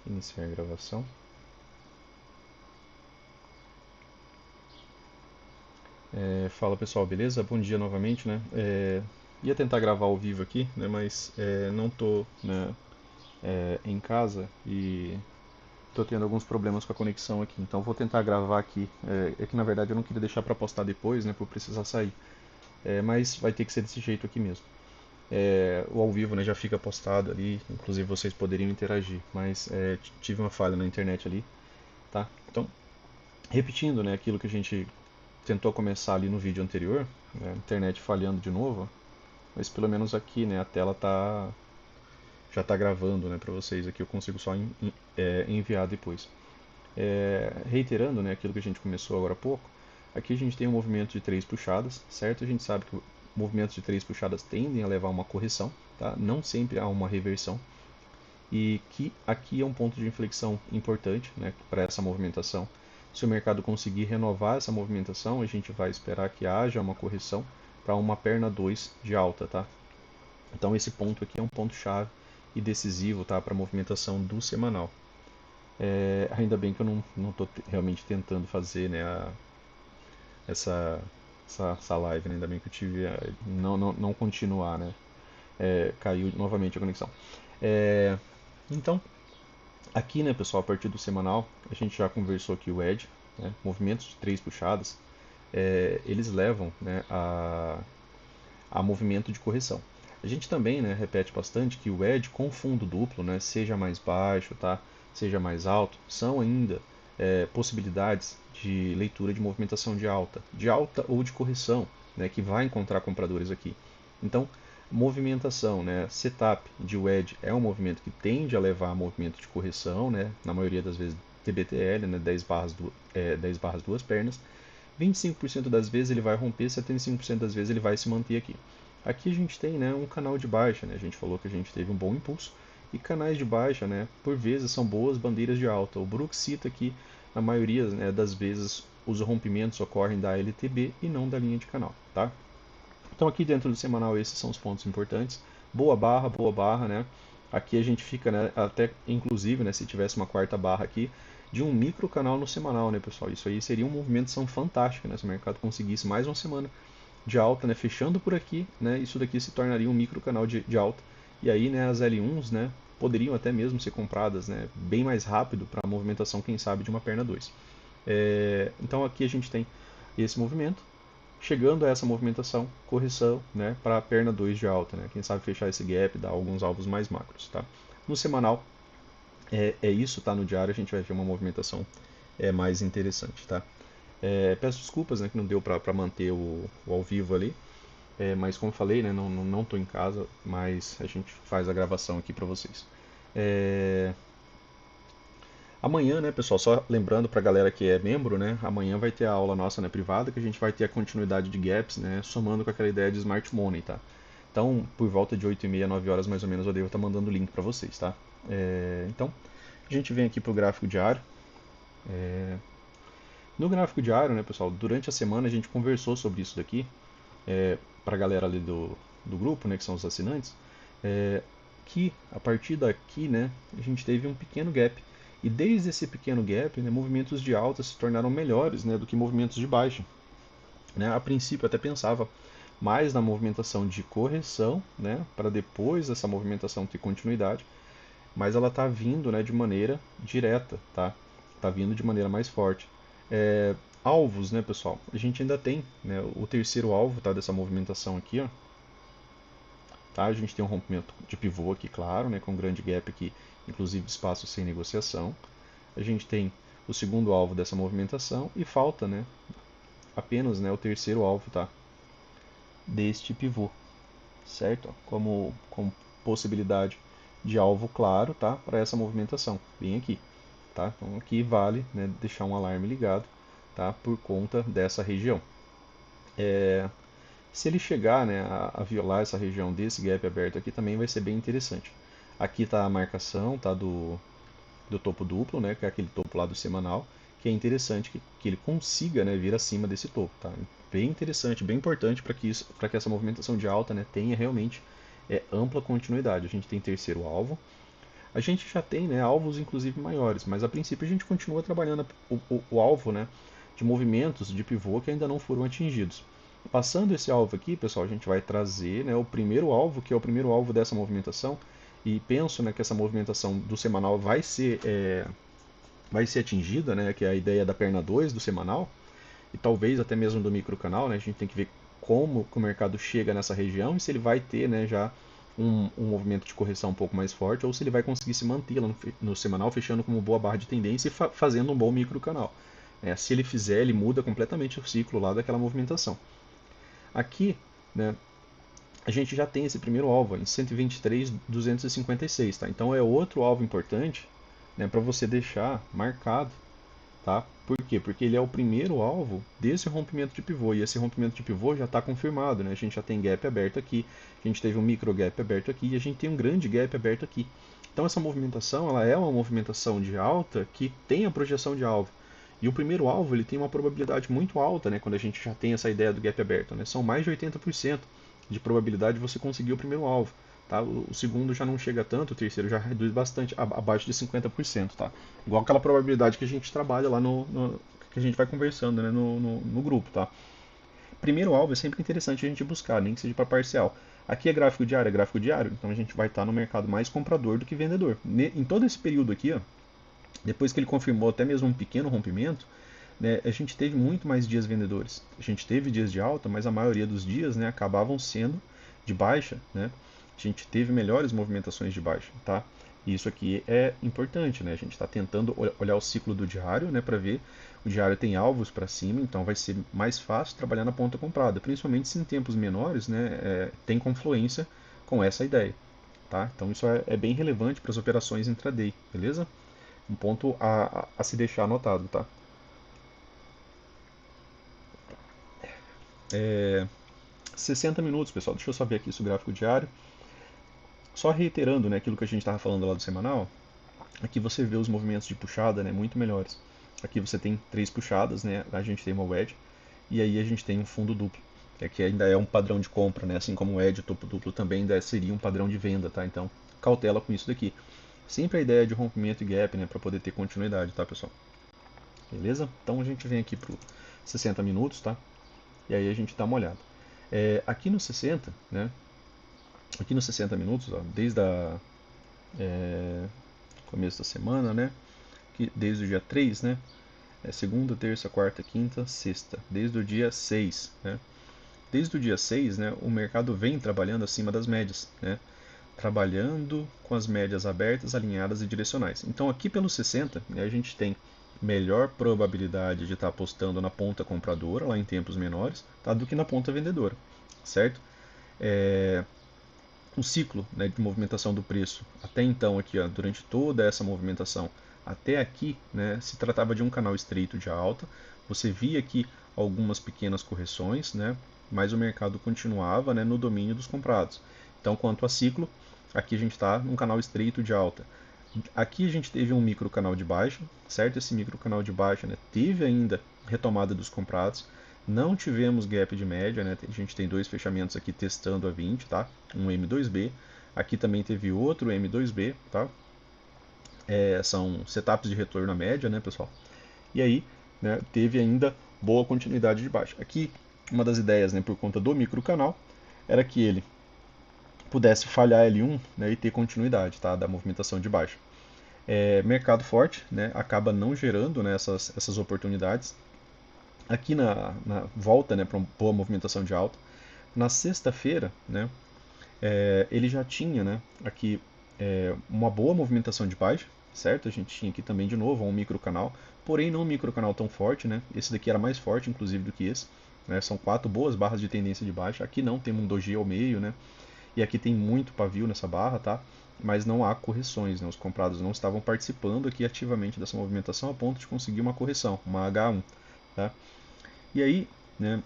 Iniciar a gravação. Fala pessoal, beleza? Bom dia novamente, né? Ia tentar gravar ao vivo aqui, né? Mas não tô, né, em casa e tô tendo alguns problemas com a conexão aqui. Então vou tentar gravar aqui. É que na verdade eu não queria deixar para postar depois, né? Por precisar sair. Mas vai ter que ser desse jeito aqui mesmo. O ao vivo, né, já fica postado ali, inclusive vocês poderiam interagir. Mas tive uma falha na internet ali, tá? Então, repetindo, né, aquilo que a gente tentou começar ali no vídeo anterior, né, a internet falhando de novo, mas pelo menos aqui, né, a tela já está gravando, né, para vocês aqui, eu consigo só enviar depois. Reiterando, né, aquilo que a gente começou agora há pouco, aqui a gente tem um movimento de três puxadas, certo? A gente sabe que movimentos de três puxadas tendem a levar a uma correção, tá? Não sempre há uma reversão, e que aqui é um ponto de inflexão importante, né, para essa movimentação. Se o mercado conseguir renovar essa movimentação, a gente vai esperar que haja uma correção para uma perna 2 de alta, tá? Então esse ponto aqui é um ponto chave e decisivo, tá, para a movimentação do semanal. Ainda bem que eu não estou realmente tentando fazer, né, essa, essa live, né? Ainda bem que eu tive não continuar, né? Caiu novamente a conexão. Então, aqui, né, pessoal, a partir do semanal, a gente já conversou aqui o edge, né, movimentos de três puxadas, eles levam, né, a movimento de correção. A gente também, né, repete bastante que o edge com fundo duplo, né, seja mais baixo, tá, seja mais alto, são ainda possibilidades de leitura de movimentação de alta ou de correção, né, que vai encontrar compradores aqui. Então, movimentação, né, setup de wedge é um movimento que tende a levar a movimento de correção, né, na maioria das vezes TBTL, né, 10 barras, 10 barras duas pernas. 25% das vezes ele vai romper, 75% das vezes ele vai se manter aqui. Aqui a gente tem, né, um canal de baixa, né, a gente falou que a gente teve um bom impulso, e canais de baixa, né, por vezes são boas bandeiras de alta. O Brooks cita que na maioria, né, das vezes os rompimentos ocorrem da LTB e não da linha de canal, tá? Então aqui dentro do semanal esses são os pontos importantes. Boa barra, né? Aqui a gente fica, né, até inclusive, né, se tivesse uma quarta barra aqui, de um micro canal no semanal, né, pessoal? Isso aí seria uma movimentação fantástica, né? Se o mercado conseguisse mais uma semana de alta, né, fechando por aqui, né, isso daqui se tornaria um micro canal de alta. E aí, né, as L1s, né, poderiam até mesmo ser compradas, né, bem mais rápido para a movimentação, quem sabe, de uma perna 2. Então aqui a gente tem esse movimento, chegando a essa movimentação, correção, né, para a perna 2 de alta, né? Quem sabe fechar esse gap, dar alguns alvos mais macros, tá? No semanal é isso, tá? No diário a gente vai ver uma movimentação mais interessante, tá? Peço desculpas, né, que não deu para manter o ao vivo ali, mas como eu falei, né, não tô em casa, mas a gente faz a gravação aqui para vocês. É, Amanhã, né, pessoal, só lembrando para a galera que é membro, né, amanhã vai ter a aula nossa, né, privada, que a gente vai ter a continuidade de gaps, né, somando com aquela ideia de smart money, tá? Então, por volta de 8h30, 9 horas mais ou menos, eu devo estar mandando o link para vocês, tá? Então, a gente vem aqui para o gráfico diário. No gráfico diário, né, pessoal, durante a semana a gente conversou sobre isso daqui, para a galera ali do grupo, né, que são os assinantes, que a partir daqui, né, a gente teve um pequeno gap. E desde esse pequeno gap, né, movimentos de alta se tornaram melhores, né, do que movimentos de baixa. Né? A princípio, eu até pensava mais na movimentação de correção, né, para depois essa movimentação ter continuidade, mas ela está vindo, né, de maneira direta, tá? Está vindo de maneira mais forte. Alvos, né, pessoal? A gente ainda tem, né, o terceiro alvo, tá, dessa movimentação aqui, ó. Tá? A gente tem um rompimento de pivô aqui, claro, né, com um grande gap aqui, inclusive espaço sem negociação. A gente tem o segundo alvo dessa movimentação e falta, né, apenas, né, o terceiro alvo, tá, deste pivô, certo? Como possibilidade de alvo claro, tá, para essa movimentação, bem aqui, tá? Então aqui vale, né, deixar um alarme ligado, tá, por conta dessa região. Se ele chegar, né, a violar essa região desse gap aberto aqui, também vai ser bem interessante. Aqui está a marcação, tá, do topo duplo, né, que é aquele topo lá do semanal, que é interessante que ele consiga, né, vir acima desse topo, tá? Bem interessante, bem importante para que essa movimentação de alta, né, tenha realmente ampla continuidade. A gente tem terceiro alvo. A gente já tem, né, alvos inclusive maiores, mas a princípio a gente continua trabalhando o alvo, né, de movimentos de pivô que ainda não foram atingidos. Passando esse alvo aqui, pessoal, a gente vai trazer, né, o primeiro alvo, que é o primeiro alvo dessa movimentação, e penso, né, que essa movimentação do semanal vai ser atingida, né, que é a ideia da perna 2 do semanal, e talvez até mesmo do microcanal, né, a gente tem que ver como que o mercado chega nessa região e se ele vai ter, né, já um movimento de correção um pouco mais forte ou se ele vai conseguir se manter lá no semanal, fechando como boa barra de tendência e fazendo um bom microcanal. Se ele fizer, ele muda completamente o ciclo lá daquela movimentação. Aqui, né, a gente já tem esse primeiro alvo em 123,256, tá? Então é outro alvo importante, né, para você deixar marcado, tá? Por quê? Porque ele é o primeiro alvo desse rompimento de pivô e esse rompimento de pivô já está confirmado, né? A gente já tem gap aberto aqui, a gente teve um micro gap aberto aqui e a gente tem um grande gap aberto aqui. Então essa movimentação, ela é uma movimentação de alta que tem a projeção de alvo. E o primeiro alvo ele tem uma probabilidade muito alta, né, quando a gente já tem essa ideia do gap aberto, né? São mais de 80% de probabilidade de você conseguir o primeiro alvo. Tá? O segundo já não chega tanto, o terceiro já reduz bastante, abaixo de 50%. Tá? Igual aquela probabilidade que a gente trabalha lá que a gente vai conversando, né, no grupo. Tá? Primeiro alvo é sempre interessante a gente buscar, nem que seja para parcial. Aqui é gráfico diário, então a gente vai estar no mercado mais comprador do que vendedor. Em todo esse período aqui, ó, depois que ele confirmou até mesmo um pequeno rompimento, né, a gente teve muito mais dias vendedores. A gente teve dias de alta, mas a maioria dos dias, né, acabavam sendo de baixa. Né? A gente teve melhores movimentações de baixa. Tá? E isso aqui é importante. Né? A gente está tentando olhar o ciclo do diário, né, para ver. O diário tem alvos para cima, então vai ser mais fácil trabalhar na ponta comprada, principalmente se em tempos menores, né, tem confluência com essa ideia. Tá? Então isso é bem relevante para as operações intraday, beleza? Um ponto a se deixar anotado, tá? 60 minutos, pessoal. Deixa eu só ver aqui o gráfico diário. Só reiterando, né, aquilo que a gente estava falando lá do semanal, aqui você vê os movimentos de puxada, né, muito melhores. Aqui você tem três puxadas, né, a gente tem uma wedge, e aí a gente tem um fundo duplo, que ainda é um padrão de compra, né, assim como o wedge, topo duplo também ainda seria um padrão de venda, tá? Então, cautela com isso daqui. Sempre a ideia de rompimento e gap, né, para poder ter continuidade, tá, pessoal? Beleza? Então a gente vem aqui para 60 minutos, tá? E aí a gente dá uma olhada. Aqui no 60, né? Aqui nos 60 minutos, ó, desde o começo da semana, né? Desde o dia 3, né? Segunda, terça, quarta, quinta, sexta. Desde o dia 6, né? Desde o dia 6, né, o mercado vem trabalhando acima das médias, né? Trabalhando com as médias abertas, alinhadas e direcionais. Então aqui pelo 60, né, a gente tem melhor probabilidade de estar apostando na ponta compradora, lá em tempos menores, tá, do que na ponta vendedora, certo? O ciclo, né, de movimentação do preço, até então aqui, ó, durante toda essa movimentação, até aqui, né, se tratava de um canal estreito de alta. Você via aqui algumas pequenas correções, né, mas o mercado continuava, né, no domínio dos comprados. Então, quanto a ciclo, aqui a gente está num canal estreito de alta. Aqui a gente teve um micro canal de baixa, certo? Esse micro canal de baixa, né, teve ainda retomada dos comprados. Não tivemos gap de média, né? A gente tem dois fechamentos aqui testando a 20, tá? Um M2B. Aqui também teve outro M2B, tá? São setups de retorno à média, né, pessoal? E aí, né, teve ainda boa continuidade de baixa. Aqui, uma das ideias, né, por conta do micro canal, era que ele pudesse falhar L1, né, e ter continuidade, tá, da movimentação de baixa. Mercado forte, né, acaba não gerando, né, essas oportunidades. Aqui na volta, né, para uma boa movimentação de alta. Na sexta-feira, né, ele já tinha, né, aqui uma boa movimentação de baixa, certo? A gente tinha aqui também de novo um micro canal, porém não um micro canal tão forte, né? Esse daqui era mais forte, inclusive, do que esse. Né? São quatro boas barras de tendência de baixa. Aqui não tem um doji ao meio, né? E aqui tem muito pavio nessa barra, tá? Mas não há correções, né? Os comprados não estavam participando aqui ativamente dessa movimentação a ponto de conseguir uma correção, uma H1, tá? E aí, né,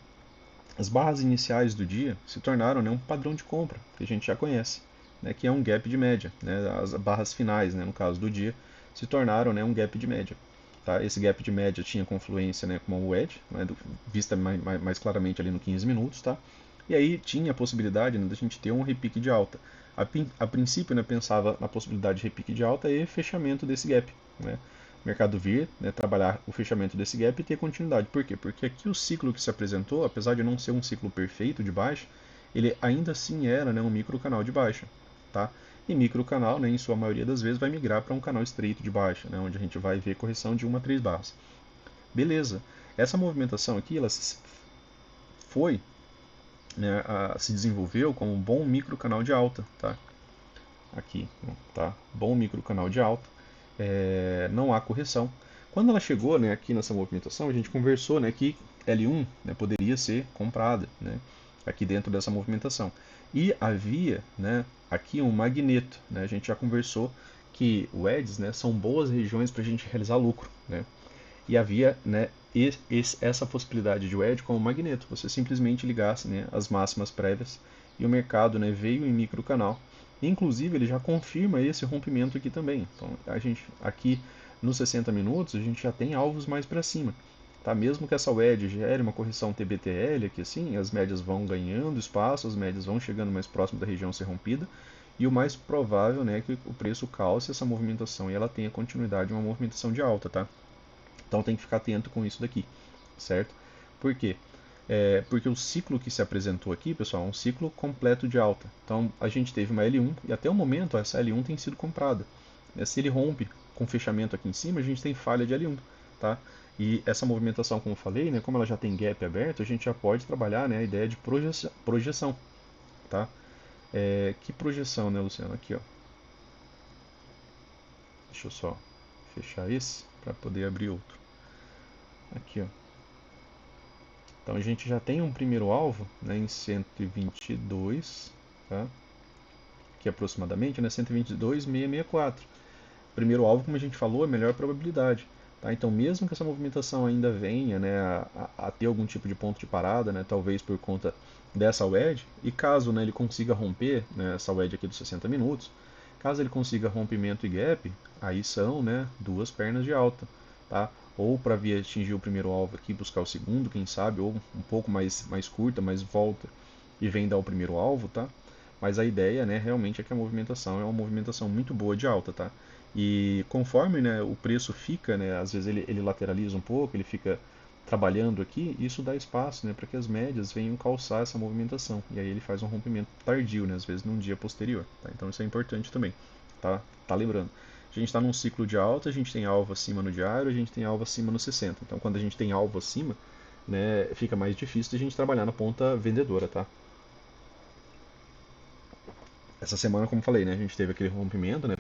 as barras iniciais do dia se tornaram, né, um padrão de compra que a gente já conhece, né, que é um gap de média. Né, as barras finais, né, no caso do dia, se tornaram, né, um gap de média. Tá? Esse gap de média tinha confluência, né, com o wedge, né, vista mais claramente ali no 15 minutos. Tá? E aí tinha a possibilidade, né, da gente ter um repique de alta. A princípio, né, pensava na possibilidade de repique de alta e fechamento desse gap, né? O mercado vir, né, trabalhar o fechamento desse gap e ter continuidade. Por quê? Porque aqui o ciclo que se apresentou, apesar de não ser um ciclo perfeito de baixa, ele ainda assim era, né, um micro canal de baixa, tá? E micro canal, né, em sua maioria das vezes, vai migrar para um canal estreito de baixa, né, onde a gente vai ver correção de 1 a 3 barras. Beleza. Essa movimentação aqui, ela foi, né, se desenvolveu como um bom micro canal de alta, tá? Aqui, tá? Bom micro canal de alta. Não há correção. Quando ela chegou, né, aqui nessa movimentação, a gente conversou, né, que L1, né, poderia ser comprada, né, aqui dentro dessa movimentação. E havia, né, aqui um magneto, né, a gente já conversou que o EDs, né, são boas regiões para a gente realizar lucro, né, e havia, né, essa possibilidade de wedge como magneto, você simplesmente ligasse, né, as máximas prévias e o mercado, né, veio em microcanal. Inclusive ele já confirma esse rompimento aqui também. Então a gente aqui nos 60 minutos a gente já tem alvos mais para cima. Tá? Mesmo que essa wedge gere uma correção TBTL aqui assim, as médias vão ganhando espaço, as médias vão chegando mais próximo da região ser rompida. E o mais provável, né, é que o preço calce essa movimentação e ela tenha continuidade, uma movimentação de alta, tá? Então tem que ficar atento com isso daqui, certo? Por quê? Porque o ciclo que se apresentou aqui, pessoal, é um ciclo completo de alta. Então a gente teve uma L1 e até o momento essa L1 tem sido comprada. Se ele rompe com fechamento aqui em cima, a gente tem falha de L1, tá? E essa movimentação, como eu falei, né, como ela já tem gap aberto, a gente já pode trabalhar, né, a ideia de projeção, tá? Que projeção, né, Luciano? Aqui, ó. Deixa eu só fechar esse para poder abrir outro. Aqui, ó. Então a gente já tem um primeiro alvo, né, em 122, tá? Que é aproximadamente, né, 122,664. Primeiro alvo, como a gente falou, é melhor probabilidade. Tá? Então, mesmo que essa movimentação ainda venha, né, a ter algum tipo de ponto de parada, né, talvez por conta dessa wedge, e caso, né, ele consiga romper, né, essa wedge aqui dos 60 minutos, caso ele consiga rompimento e gap, aí são, né, duas pernas de alta. Tá? Ou para vir atingir o primeiro alvo aqui, buscar o segundo, quem sabe, ou um pouco mais curta, mais volta e vem dar o primeiro alvo, tá? Mas a ideia, né, realmente é que a movimentação é uma movimentação muito boa de alta, tá? E conforme, né, o preço fica, né, às vezes ele lateraliza um pouco, ele fica trabalhando aqui, isso dá espaço, né, para que as médias venham calçar essa movimentação. E aí ele faz um rompimento tardio, né, às vezes num dia posterior. Tá? Então isso é importante também, tá? Tá lembrando. A gente está num ciclo de alta, a gente tem alvo acima no diário, a gente tem alvo acima no 60. Então quando a gente tem alvo acima, né, fica mais difícil de a gente trabalhar na ponta vendedora, tá? Essa semana, como falei, né, a gente teve aquele rompimento, né,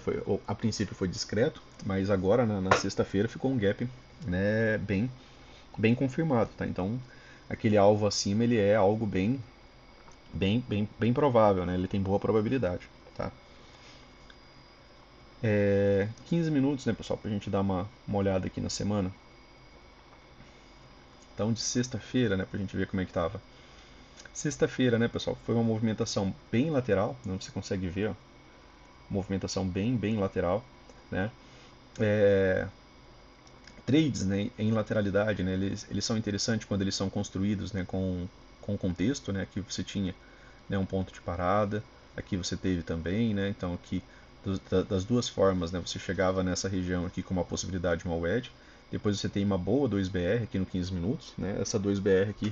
a princípio foi discreto, mas agora na sexta-feira ficou um gap, né, bem confirmado, tá? Então, aquele alvo acima, ele é algo bem provável, né? Ele tem boa probabilidade, tá? 15 minutos, né, pessoal, pra gente dar uma olhada aqui na semana. Então, de sexta-feira, né, pra gente ver como é que tava. Sexta-feira, né, pessoal, foi uma movimentação bem lateral, né, você consegue ver, ó, movimentação bem lateral, né? É, trades, né, em lateralidade, né, eles são interessantes quando eles são construídos, né, com contexto, né, aqui você tinha, né, um ponto de parada, aqui você teve também, né, então aqui das duas formas, né, você chegava nessa região aqui com uma possibilidade de uma wedge, depois você tem uma boa 2BR aqui no 15 minutos, né, essa 2BR aqui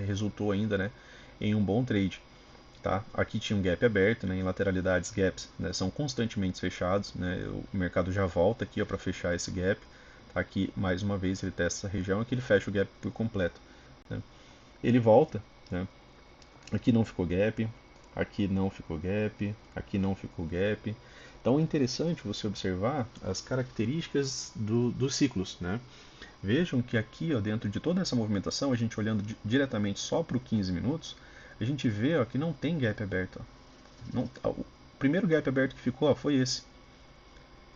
resultou ainda, né, em um bom trade. Tá? Aqui tinha um gap aberto, né, em lateralidades gaps, né, são constantemente fechados, né, o mercado já volta aqui para fechar esse gap. Tá? Aqui mais uma vez ele testa essa região, aqui ele fecha o gap por completo. Né? Ele volta, né? Aqui não ficou gap, aqui não ficou gap, aqui não ficou gap. Então é interessante você observar as características dos ciclos. Né? Vejam que aqui, ó, dentro de toda essa movimentação, a gente olhando diretamente só para o 15 minutos, a gente vê, ó, que não tem gap aberto. Ó. Não, o primeiro gap aberto que ficou, ó, foi esse.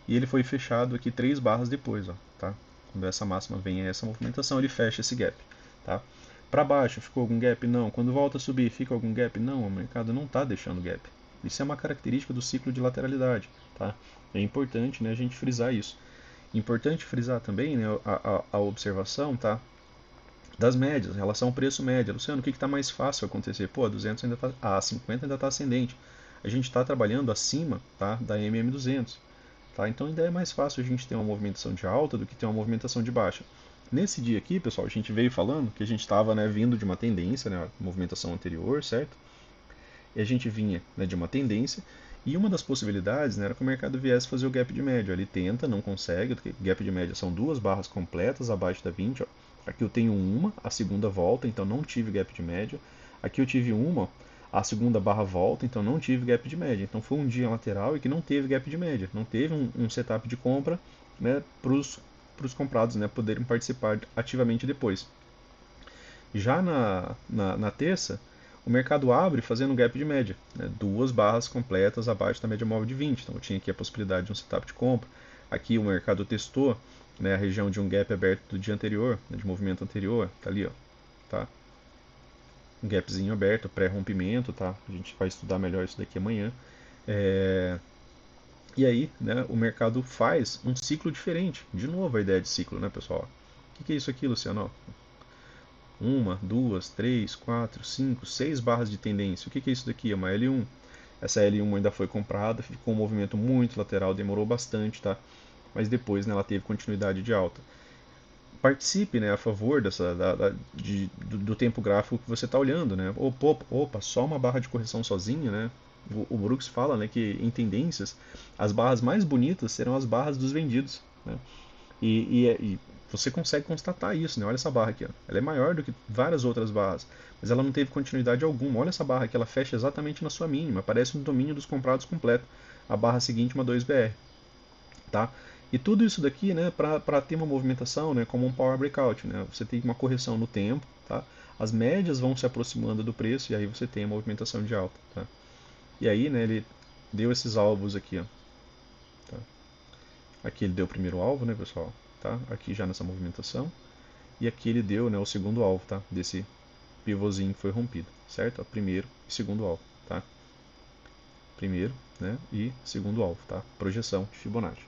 E ele foi fechado aqui 3 barras depois. Ó, tá? Quando essa máxima vem a essa movimentação, ele fecha esse gap. Tá? Para baixo, ficou algum gap? Não. Quando volta a subir, fica algum gap? Não, o mercado não está deixando gap. Isso é uma característica do ciclo de lateralidade. Tá? É importante, né, a gente frisar isso. Importante frisar também, né, a observação, tá, das médias, relação preço-média. Luciano, o que está mais fácil acontecer? Pô, a 200 ainda tá, a 50 ainda está ascendente. a gente está trabalhando acima, tá, da MM200. Tá? Então ainda é mais fácil a gente ter uma movimentação de alta do que ter uma movimentação de baixa. Nesse dia aqui, pessoal, a gente veio falando que a gente estava, né, vindo de uma tendência, né, a movimentação anterior, certo? E a gente vinha, né, de uma tendência, e uma das possibilidades, né, era que o mercado viesse fazer o gap de média. Ele tenta, não consegue, porque gap de média são duas barras completas abaixo da 20. Ó. Aqui eu tenho uma, a segunda volta, então não tive gap de média. Aqui eu tive uma, a segunda barra volta, então não tive gap de média. Então foi um dia lateral e que não teve gap de média, não teve um setup de compra, né, para os comprados, né, poderem participar ativamente depois. Já na terça, o mercado abre fazendo um gap de média, né? Duas barras completas abaixo da média móvel de 20. Então eu tinha aqui a possibilidade de um setup de compra. Aqui o mercado testou, né, a região de um gap aberto do dia anterior, né, de movimento anterior, tá ali, ó, tá? Um gapzinho aberto, pré-rompimento, tá? A gente vai estudar melhor isso daqui amanhã. É... E aí, né, o mercado faz um ciclo diferente. De novo a ideia de ciclo, né, pessoal? O que é isso aqui, Luciano? Uma, duas, três, quatro, cinco, seis barras de tendência. O que é isso daqui? É uma L1. Essa L1 ainda foi comprada, ficou um movimento muito lateral, demorou bastante, tá? Mas depois, né, ela teve continuidade de alta. Participe, né, a favor do tempo gráfico que você está olhando, né? Opa, só uma barra de correção sozinha, né? O Brooks fala, né, que em tendências as barras mais bonitas serão as barras dos vendidos, né? E você consegue constatar isso, né? Olha essa barra aqui, ó. Ela é maior do que várias outras barras, mas ela não teve continuidade alguma. Olha essa barra aqui, ela fecha exatamente na sua mínima, aparece no domínio dos comprados completo. A barra seguinte, uma 2BR, tá? E tudo isso daqui, né, para ter uma movimentação, né, como um power breakout, né? Você tem uma correção no tempo, tá? As médias vão se aproximando do preço e aí você tem a movimentação de alta, tá? E aí, né, ele deu esses alvos aqui, ó. Tá? Aqui ele deu o primeiro alvo, né, pessoal? Tá? Aqui já nessa movimentação. E aqui ele deu, né, o segundo alvo, tá? Desse pivôzinho que foi rompido, certo? Primeiro e segundo alvo, tá? Primeiro, né, e segundo alvo, tá? Projeção de Fibonacci,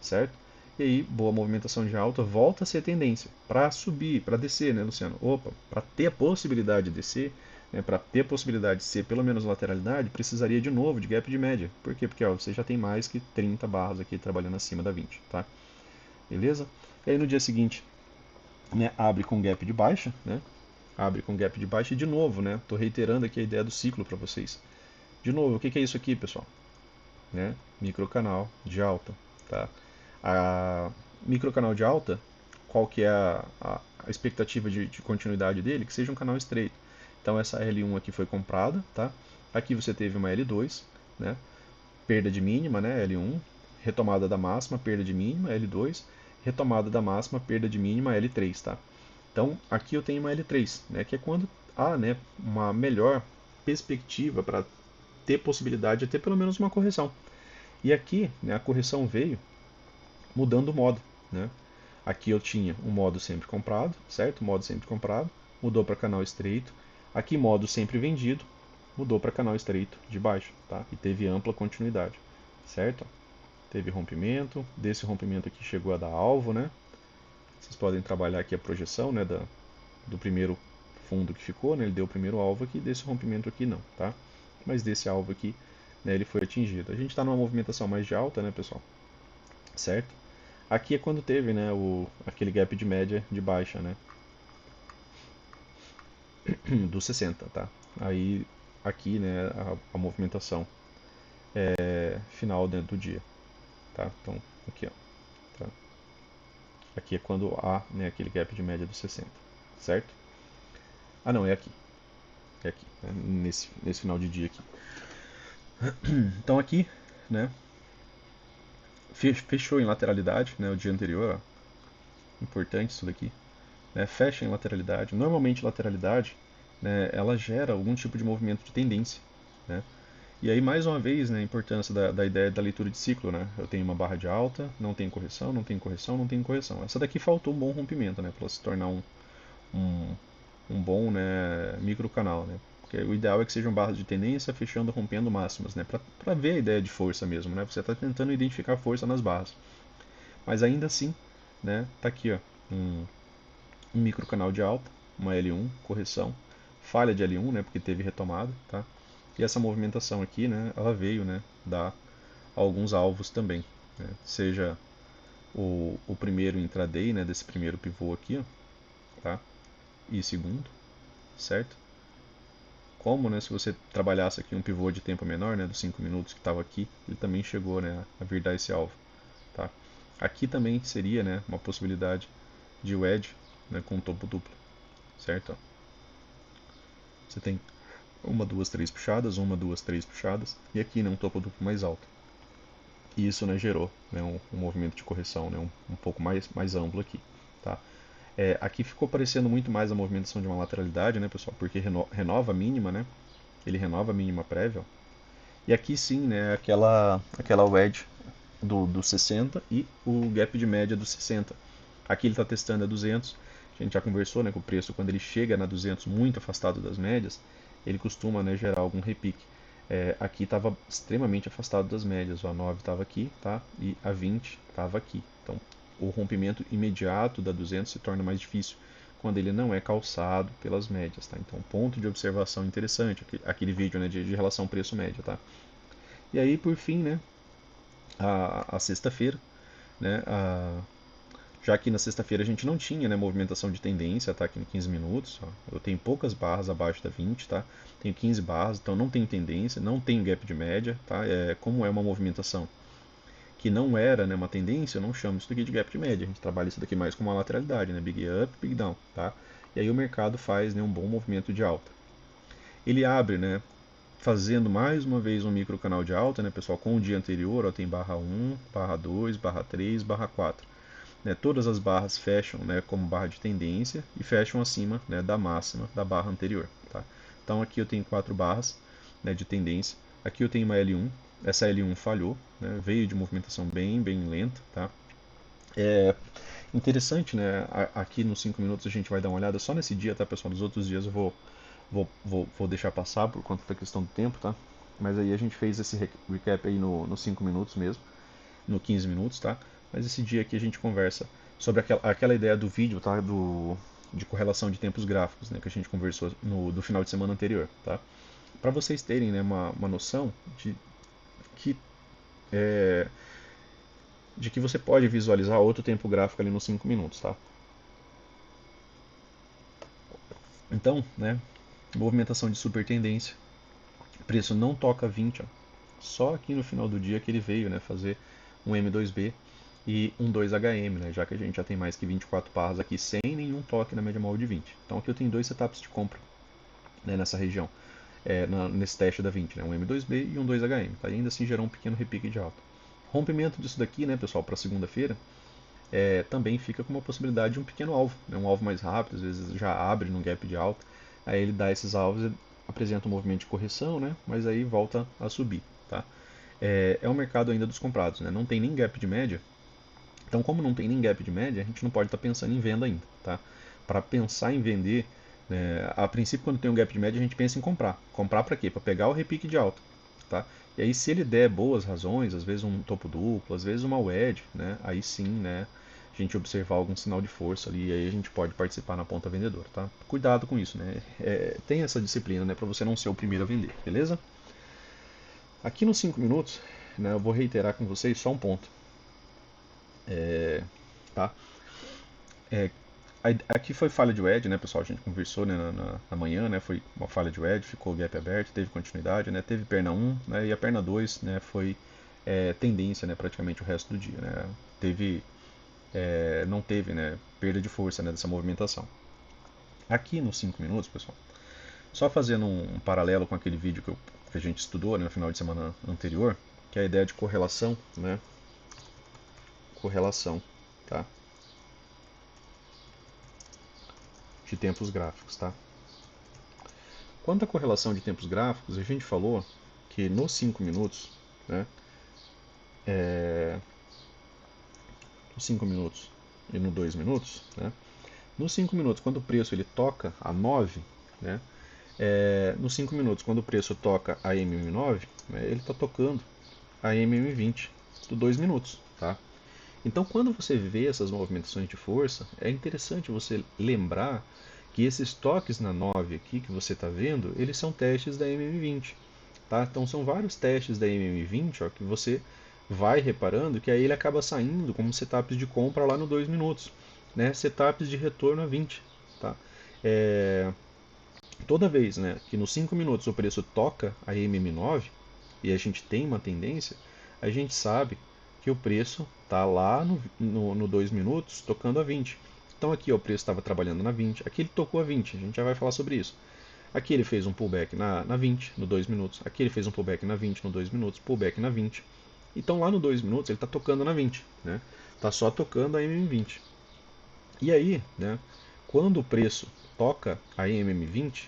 certo? E aí, boa movimentação de alta, volta a ser tendência para subir, para descer, né, Luciano? Opa, para ter a possibilidade de descer, né, para ter a possibilidade de ser pelo menos lateralidade, precisaria de novo de gap de média. Por quê? Porque ó, você já tem mais que 30 barras aqui trabalhando acima da 20, tá? Beleza? E aí no dia seguinte, né, abre com gap de baixa, né? Abre com gap de baixa e de novo, né? Estou reiterando aqui a ideia do ciclo para vocês. De novo, o que é isso aqui, pessoal? Né? Microcanal de alta, tá? A microcanal de alta, qual que é a expectativa de continuidade dele? Que seja um canal estreito. Então essa L1 aqui foi comprada, tá? Aqui você teve uma L2, né? Perda de mínima, né? L1, retomada da máxima, perda de mínima, L2, retomada da máxima, perda de mínima, L3, tá? Então, aqui eu tenho uma L3, né, que é quando há, né, uma melhor perspectiva para ter possibilidade de ter pelo menos uma correção. E aqui, né, a correção veio mudando o modo. Né? Aqui eu tinha um modo sempre comprado, certo? Modo sempre comprado, mudou para canal estreito. Aqui modo sempre vendido, mudou para canal estreito de baixo, tá? E teve ampla continuidade, certo? Teve rompimento, desse rompimento aqui chegou a dar alvo, né? Vocês podem trabalhar aqui a projeção, né, do primeiro fundo que ficou, né, ele deu o primeiro alvo aqui, desse rompimento aqui não, tá? Mas desse alvo aqui, né, ele foi atingido. A gente está numa movimentação mais de alta, né, pessoal? Certo? Aqui é quando teve, né, aquele gap de média de baixa, né, do 60, tá? Aí, aqui, né, a movimentação final dentro do dia, tá? Então, aqui, ó, tá? Aqui é quando há, né, aquele gap de média do 60, certo? Ah, não, é aqui, né, nesse final de dia aqui. Então aqui, né, fechou em lateralidade, né, o dia anterior, ó, importante isso daqui, né, fecha em lateralidade. Normalmente lateralidade, né, ela gera algum tipo de movimento de tendência, né? E aí mais uma vez, né, a importância da ideia da leitura de ciclo, né? Eu tenho uma barra de alta, não tem correção, não tem correção, não tem correção. Essa daqui faltou um bom rompimento, né, para se tornar um, um bom, né, microcanal, né? Porque o ideal é que sejam barras de tendência fechando, rompendo máximas, né? Para ver a ideia de força mesmo, né? Você está tentando identificar força nas barras. Mas ainda assim, né? Tá aqui, ó, um microcanal de alta, uma L1, correção, falha de L1, né? Porque teve retomada, tá? E essa movimentação aqui, né, ela veio, né, dar alguns alvos também, né? Seja o primeiro intraday, né, desse primeiro pivô aqui, ó, tá? E segundo, certo? Como, né, se você trabalhasse aqui um pivô de tempo menor, né, dos 5 minutos que estava aqui, ele também chegou, né, a vir dar esse alvo, tá? Aqui também seria, né, uma possibilidade de wedge, né, com topo duplo, certo? Ó, você tem uma, duas, três puxadas, uma, duas, três puxadas, e aqui, né, um topo duplo mais alto. E isso, né, gerou, né, um movimento de correção, né, um pouco mais amplo aqui, tá? Aqui ficou parecendo muito mais a movimentação de uma lateralidade, né, pessoal? Porque renova a mínima, né? Ele renova a mínima prévia. Ó. E aqui sim, né, aquela wedge do 60 e o gap de média do 60. Aqui ele está testando a 200. A gente já conversou, né, com o preço quando ele chega na 200 muito afastado das médias, ele costuma, né, gerar algum repique. Aqui estava extremamente afastado das médias. Ó, a 9 estava aqui, tá? E a 20 estava aqui. Então, o rompimento imediato da 200 se torna mais difícil quando ele não é calçado pelas médias, tá? Então, ponto de observação interessante, aquele vídeo, né, de relação preço-média, tá? E aí, por fim, né, a sexta-feira, né, já que na sexta-feira a gente não tinha, né, movimentação de tendência, tá, aqui no 15 minutos, ó, eu tenho poucas barras abaixo da 20, tá, tenho 15 barras, então não tem tendência, não tem gap de média, tá, como é uma movimentação que não era, né, uma tendência, eu não chamo isso daqui de gap de média, a gente trabalha isso daqui mais como uma lateralidade, né, big up, big down, tá, e aí o mercado faz, né, um bom movimento de alta. Ele abre, né, fazendo mais uma vez um micro canal de alta, né, pessoal, com o dia anterior, ó, tem barra 1, barra 2, barra 3, barra 4. Né, todas as barras fecham, né, como barra de tendência e fecham acima, né, da máxima da barra anterior. Tá? Então aqui eu tenho 4 barras, né, de tendência. Aqui eu tenho uma L1. Essa L1 falhou, né, veio de movimentação bem lenta. Tá? É interessante, né, aqui nos 5 minutos a gente vai dar uma olhada só nesse dia, tá, pessoal? Dos outros dias eu vou deixar passar por conta da questão do tempo, tá? Mas aí a gente fez esse recap aí nos 5 minutos mesmo, no 15 minutos, tá? Mas esse dia aqui a gente conversa sobre aquela ideia do vídeo, tá? De correlação de tempos gráficos, né? Que a gente conversou do final de semana anterior, tá? Para vocês terem, né, uma noção que, é, de que você pode visualizar outro tempo gráfico ali nos 5 minutos, tá? Então, né, movimentação de super tendência, preço não toca 20, ó. Só aqui no final do dia que ele veio, né, fazer um M2B e um 2HM, né, já que a gente já tem mais que 24 barras aqui sem nenhum toque na média móvel de 20. Então aqui eu tenho dois setups de compra, né, nessa região, nesse teste da 20, né, um M2B e um 2HM. Tá? E ainda assim gerou um pequeno repique de alta. Rompimento disso daqui, né, pessoal, para segunda-feira, também fica com uma possibilidade de um pequeno alvo, né, um alvo mais rápido, às vezes já abre num gap de alta, aí ele dá esses alvos e apresenta um movimento de correção, né, mas aí volta a subir. Tá? Um mercado ainda dos comprados, né? Não tem nem gap de média. Então, como não tem nem gap de média, a gente não pode estar pensando em venda ainda, tá? Para pensar em vender, né, a princípio, quando tem um gap de média, a gente pensa em comprar. Comprar para quê? Para pegar o repique de alta, tá? E aí, se ele der boas razões, às vezes um topo duplo, às vezes uma wedge, né? Aí sim, né? A gente observar algum sinal de força ali, e aí a gente pode participar na ponta vendedora, tá? Cuidado com isso, né? Tem essa disciplina, né? Para você não ser o primeiro a vender, beleza? Aqui nos 5 minutos, né, eu vou reiterar com vocês só um ponto. Tá? É, aqui foi falha de wedge, né, pessoal? A gente conversou, né, na manhã, né? Foi uma falha de wedge, ficou o gap aberto, teve continuidade, né? Teve perna 1, né? E a perna 2, né, foi tendência, né, praticamente o resto do dia, né? Não teve, né, perda de força, né, dessa movimentação. Aqui nos 5 minutos, pessoal, só fazendo um paralelo com aquele vídeo que a gente estudou, né, no final de semana anterior, que é a ideia de correlação, né? Correlação, tá? De tempos gráficos, tá? Quanto à correlação de tempos gráficos, a gente falou que nos 5 minutos, né, nos 5 minutos e no 2 minutos, né, nos 5 minutos, quando o preço ele toca a 9, né, nos 5 minutos, quando o preço toca a MM9, né, ele está tocando a MM20 do 2 minutos, tá? Então, quando você vê essas movimentações de força, é interessante você lembrar que esses toques na 9 aqui que você está vendo, eles são testes da MM20. tá? Então são vários testes da MM20, ó, que você vai reparando que aí ele acaba saindo como setups de compra lá no 2 minutos, né? Setups de retorno a 20, tá? É, toda vez, né, que nos 5 minutos o preço toca a MM9 e a gente tem uma tendência, a gente sabe que o preço está lá no 2 minutos tocando a 20. Então aqui ó, o preço estava trabalhando na 20, aqui ele tocou a 20, a gente já vai falar sobre isso. Aqui ele fez um pullback na 20, no 2 minutos. Aqui ele fez um pullback na 20, no 2 minutos. Pullback na 20. Então lá no 2 minutos ele está tocando na 20. Né? Está só tocando a MM20. E aí, né, quando o preço toca a MM20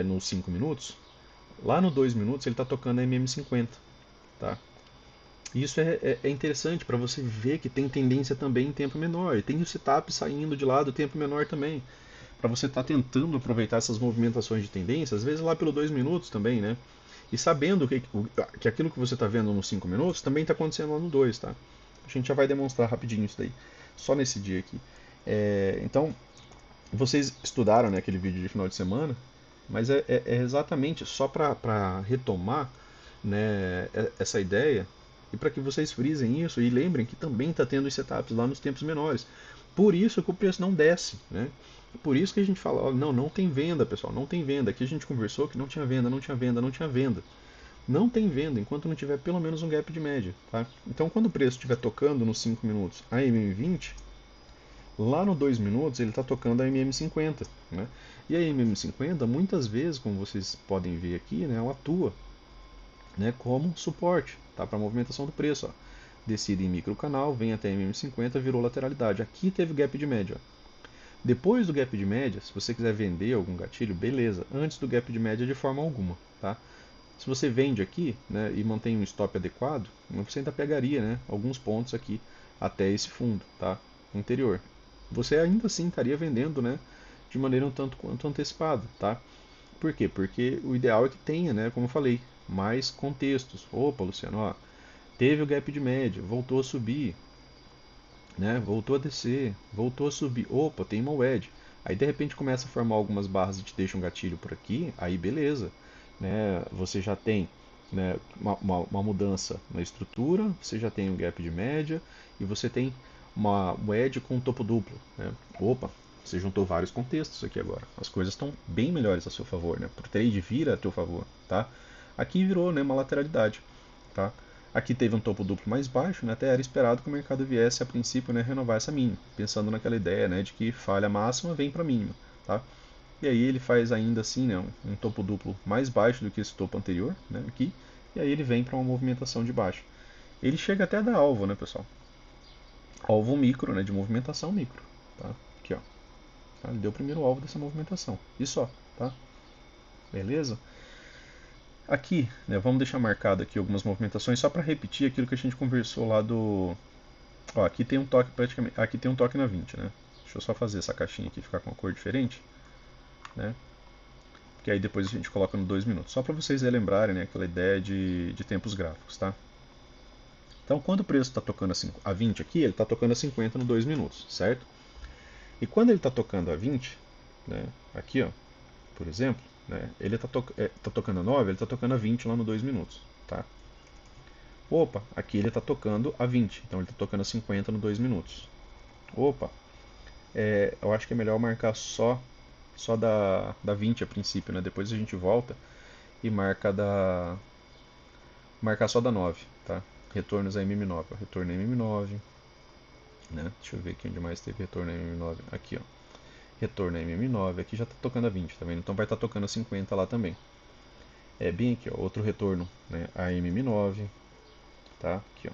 nos 5 minutos, lá no 2 minutos ele está tocando a MM50. Tá? Isso é interessante para você ver que tem tendência também em tempo menor. E tem o setup saindo de lá do tempo menor também. Para você estar tentando aproveitar essas movimentações de tendência, às vezes lá pelo 2 minutos também, né? E sabendo que aquilo que você está vendo nos 5 minutos também está acontecendo lá no 2, tá? A gente já vai demonstrar rapidinho isso daí, só nesse dia aqui. Então, vocês estudaram, né, aquele vídeo de final de semana, mas é exatamente só para retomar, né, essa ideia e para que vocês frisem isso e lembrem que também está tendo os setups lá nos tempos menores. Por isso que o preço não desce, né? Por isso que a gente fala, ó, não tem venda, pessoal, não tem venda. Aqui a gente conversou que não tinha venda, não tinha venda, não tinha venda. Não tem venda enquanto não tiver pelo menos um gap de média, tá? Então quando o preço estiver tocando nos 5 minutos a MM20, lá no 2 minutos ele está tocando a MM50, né? E a MM50 muitas vezes, como vocês podem ver aqui, né, ela atua, né, como suporte, tá, para a movimentação do preço. Ó. Descida em micro canal, vem até a MM50, virou lateralidade. Aqui teve gap de média. Ó. Depois do gap de média, se você quiser vender algum gatilho, beleza. Antes do gap de média, de forma alguma, tá? Se você vende aqui, né, e mantém um stop adequado, você ainda pegaria, né, alguns pontos aqui até esse fundo, tá, anterior. Você ainda assim estaria vendendo, né, de maneira um tanto quanto antecipada, tá? Por quê? Porque o ideal é que tenha, né, como eu falei, mais contextos. Opa, Luciano, ó, teve o gap de média, voltou a subir, né? Voltou a descer, voltou a subir. Opa, tem uma wedge. Aí de repente começa a formar algumas barras e te deixa um gatilho por aqui, aí beleza. Né? Você já tem, né, uma mudança na estrutura, você já tem um gap de média e você tem uma wedge com topo duplo. Né? Opa, você juntou vários contextos aqui agora. As coisas estão bem melhores a seu favor. Né? Para o trade vira a teu favor. Tá? Aqui virou, né, uma lateralidade. Tá? Aqui teve um topo duplo mais baixo, né, até era esperado que o mercado viesse a princípio, né, renovar essa mínima, pensando naquela ideia, né, de que falha máxima vem para mínima, tá? E aí ele faz ainda assim, né, um topo duplo mais baixo do que esse topo anterior, né, aqui, e aí ele vem para uma movimentação de baixo. Ele chega até a dar alvo, né, pessoal? Alvo micro, né, de movimentação micro, tá? Aqui, ó. Tá? Ele deu o primeiro alvo dessa movimentação. E só, tá? Beleza? Aqui, né, vamos deixar marcado aqui algumas movimentações só para repetir aquilo que a gente conversou lá do. Ó, aqui tem um toque praticamente. Aqui tem um toque na 20, né? Deixa eu só fazer essa caixinha aqui ficar com uma cor diferente, né? Que aí depois a gente coloca no 2 minutos. Só para vocês relembrarem, né, aquela ideia de tempos gráficos, tá? Então, quando o preço está tocando a 20 aqui, ele está tocando a 50 no 2 minutos, certo? E quando ele está tocando a 20, né, aqui, ó, por exemplo, né, ele está tá tocando a 9, ele está tocando a 20 lá no 2 minutos, tá? Opa, aqui ele está tocando a 20, então ele está tocando a 50 no 2 minutos. Opa, eu acho que é melhor marcar só da 20 a princípio, né? Depois a gente volta e marcar só da 9, tá? Retornos a MM9, ó, retorno a MM9, né? Deixa eu ver aqui onde mais teve retorno a MM9. Aqui, ó. Retorno a MM9, aqui já está tocando a 20, tá vendo? Então vai estar tocando a 50 lá também. É bem aqui, ó, outro retorno, né? A MM9, tá? Aqui, ó.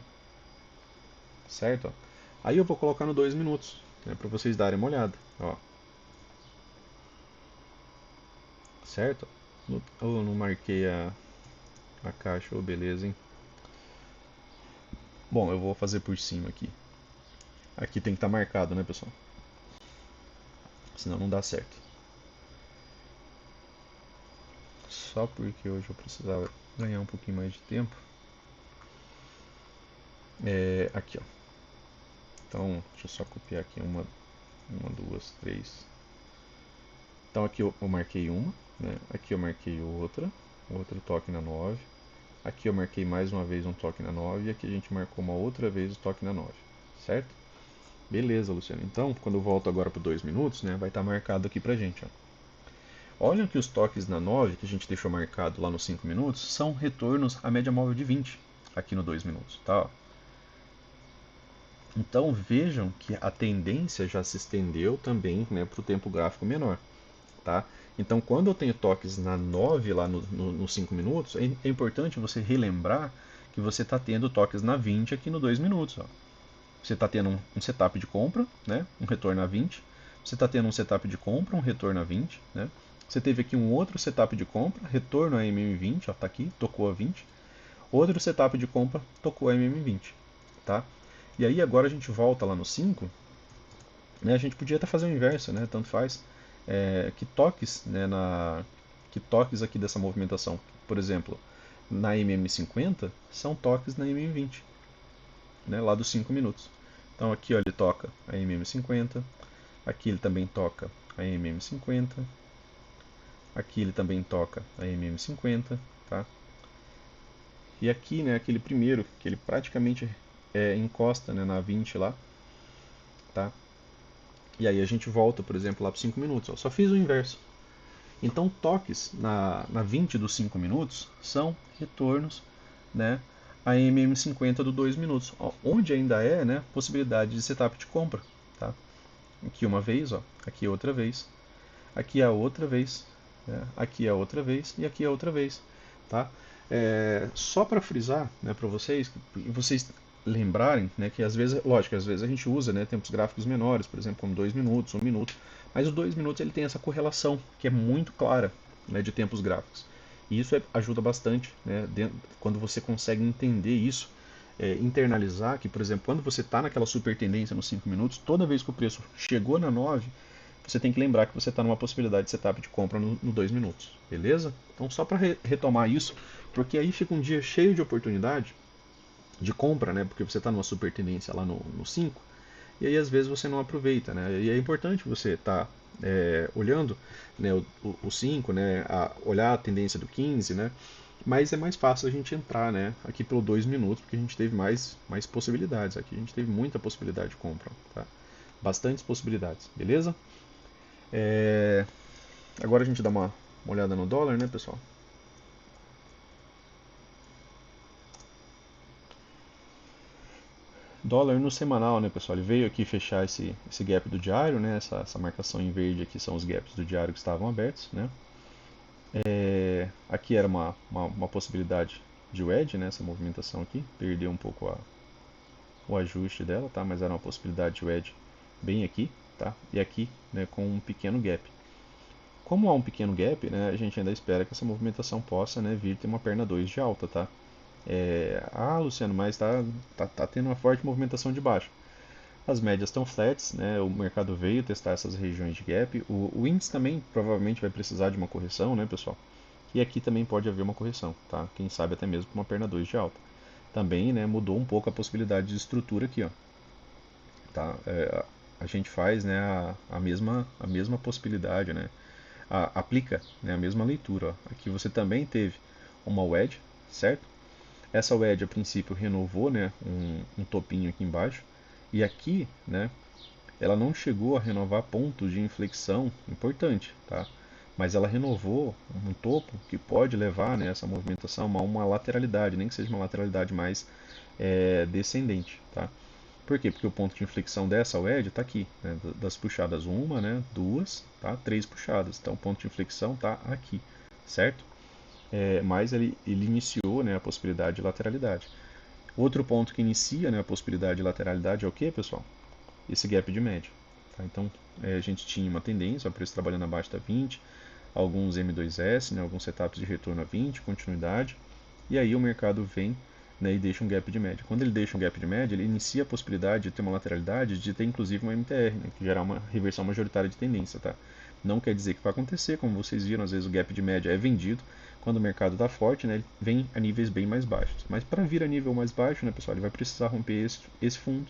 Certo? Ó. Aí eu vou colocar no 2 minutos, né, para vocês darem uma olhada, ó. Certo? Eu não marquei a caixa, oh, beleza, hein? Bom, eu vou fazer por cima aqui. Aqui tem que estar marcado, né, pessoal? Senão não dá certo. Só porque hoje eu precisava ganhar um pouquinho mais de tempo. Aqui, ó. Então, deixa eu só copiar aqui uma, duas, três. Então aqui eu marquei uma, né? Aqui eu marquei outra, outro toque na 9. Aqui eu marquei mais uma vez um toque na 9 e aqui a gente marcou uma outra vez o toque na 9, certo? Beleza, Luciano. Então, quando eu volto agora para 2 minutos, né, vai estar marcado aqui pra gente, ó. Olha que os toques na 9 que a gente deixou marcado lá nos 5 minutos são retornos à média móvel de 20 aqui no 2 minutos, tá? Então vejam que a tendência já se estendeu também, né, para o tempo gráfico menor, tá? Então quando eu tenho toques na 9 lá nos 5 minutos, é importante você relembrar que você está tendo toques na 20 aqui no 2 minutos, ó. Você está tendo um setup de compra, né, um retorno a 20. Você está tendo um setup de compra, um retorno a 20. Né? Você teve aqui um outro setup de compra, retorno a MM20, está aqui, tocou a 20. Outro setup de compra, tocou a MM20. Tá? E aí agora a gente volta lá no 5, né, a gente podia até fazer o inverso, né, tanto faz. Que toques aqui dessa movimentação, por exemplo, na MM50, são toques na MM20, né, lá dos 5 minutos. Então aqui ó, ele toca a MM50, aqui ele também toca a MM50, aqui ele também toca a MM50, tá? E aqui, né, aquele primeiro, que ele praticamente encosta, né, na 20 lá, tá? E aí a gente volta, por exemplo, lá para 5 minutos, ó. Só fiz o inverso. Então toques na 20 dos 5 minutos são retornos, né, a MM50 do 2 minutos, ó, onde ainda é, né, possibilidade de setup de compra, tá? Aqui uma vez, ó, aqui outra vez, aqui a outra vez, né, aqui a outra vez e aqui a outra vez, tá? Só para frisar, né, para vocês lembrarem, né, que às vezes, lógico, às vezes a gente usa, né, tempos gráficos menores, por exemplo, como 2 minutos, 1 minuto, mas os 2 minutos ele tem essa correlação que é muito clara, né, de tempos gráficos. E isso ajuda bastante, né, quando você consegue entender isso, internalizar que, por exemplo, quando você está naquela super tendência nos 5 minutos, toda vez que o preço chegou na 9, você tem que lembrar que você está numa possibilidade de setup de compra no 2 minutos, beleza? Então, só para retomar isso, porque aí fica um dia cheio de oportunidade de compra, né? Porque você está numa super tendência lá no 5, e aí às vezes você não aproveita, né? E é importante você estar olhando, né, o 5, né, olhar a tendência do 15, né? Mas é mais fácil a gente entrar, né, aqui pelo 2 minutos, porque a gente teve mais possibilidades. Aqui a gente teve muita possibilidade de compra, tá? Bastantes possibilidades, beleza? É, Agora a gente dá uma olhada no dólar, né, pessoal? Dólar no semanal, né, pessoal? Ele veio aqui fechar esse gap do diário, né? Essa marcação em verde aqui são os gaps do diário que estavam abertos, né? Aqui era uma possibilidade de wedge, né? Essa movimentação aqui. Perdeu um pouco o ajuste dela, tá? Mas era uma possibilidade de wedge bem aqui, tá? E aqui, né, com um pequeno gap. Como há um pequeno gap, né, a gente ainda espera que essa movimentação possa, né, vir ter uma perna 2 de alta, tá? Luciano, mas tá tendo uma forte movimentação de baixo. As médias estão flats, né? O mercado veio testar essas regiões de gap. O índice também provavelmente vai precisar de uma correção, né, pessoal? E aqui também pode haver uma correção, tá? Quem sabe até mesmo com uma perna 2 de alta. Também, né, mudou um pouco a possibilidade de estrutura aqui, ó. Tá? A gente faz, né, a mesma possibilidade, né? Aplica, né, a mesma leitura, ó. Aqui você também teve uma wedge, certo? Essa wedge a princípio renovou, né, um topinho aqui embaixo. E aqui, né, ela não chegou a renovar pontos de inflexão importante, tá? Mas ela renovou um topo que pode levar, né, essa movimentação a uma lateralidade, nem que seja uma lateralidade mais descendente, tá? Por quê? Porque o ponto de inflexão dessa wedge está aqui, né, das puxadas uma, né, duas, tá? Três puxadas. Então o ponto de inflexão está aqui, certo? Mas ele iniciou, né, a possibilidade de lateralidade. Outro ponto que inicia, né, a possibilidade de lateralidade é o que, pessoal? Esse gap de média. Tá? Então, a gente tinha uma tendência, o preço trabalhando abaixo da 20, alguns M2S, né, alguns setups de retorno a 20, continuidade, e aí o mercado vem, né, e deixa um gap de média. Quando ele deixa um gap de média, ele inicia a possibilidade de ter uma lateralidade, de ter inclusive uma MTR, né, que gerar uma reversão majoritária de tendência. Tá? Não quer dizer que vai acontecer, como vocês viram, às vezes o gap de média é vendido, quando o mercado está forte, né, ele vem a níveis bem mais baixos. Mas para vir a nível mais baixo, né, pessoal, ele vai precisar romper esse fundo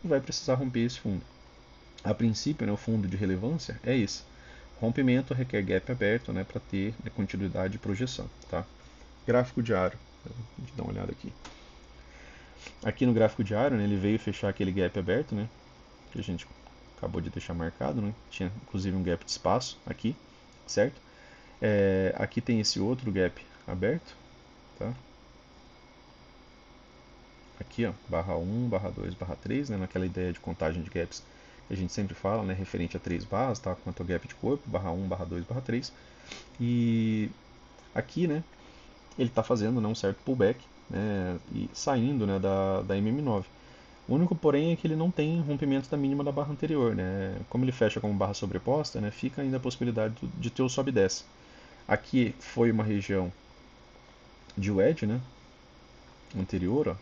e vai precisar romper esse fundo. A princípio, né, o fundo de relevância é esse. Rompimento requer gap aberto, né, para ter continuidade de projeção. Tá? Gráfico diário. A gente dá uma olhada aqui. Aqui no gráfico diário, né, ele veio fechar aquele gap aberto, né, que a gente acabou de deixar marcado, né? Tinha inclusive um gap de espaço aqui, certo? Aqui tem esse outro gap aberto, tá? Aqui, ó, barra 1, barra 2, barra 3, né, naquela ideia de contagem de gaps que a gente sempre fala, né, referente a 3 barras, tá? Quanto ao gap de corpo, barra 1, barra 2, barra 3. E aqui, né, ele está fazendo, né, um certo pullback, né, e saindo, né, da MM9. O único porém é que ele não tem rompimento da mínima da barra anterior, né? Como ele fecha como barra sobreposta, né, fica ainda a possibilidade de ter o sobe e desce. Aqui foi uma região de wedge, né, anterior, ó,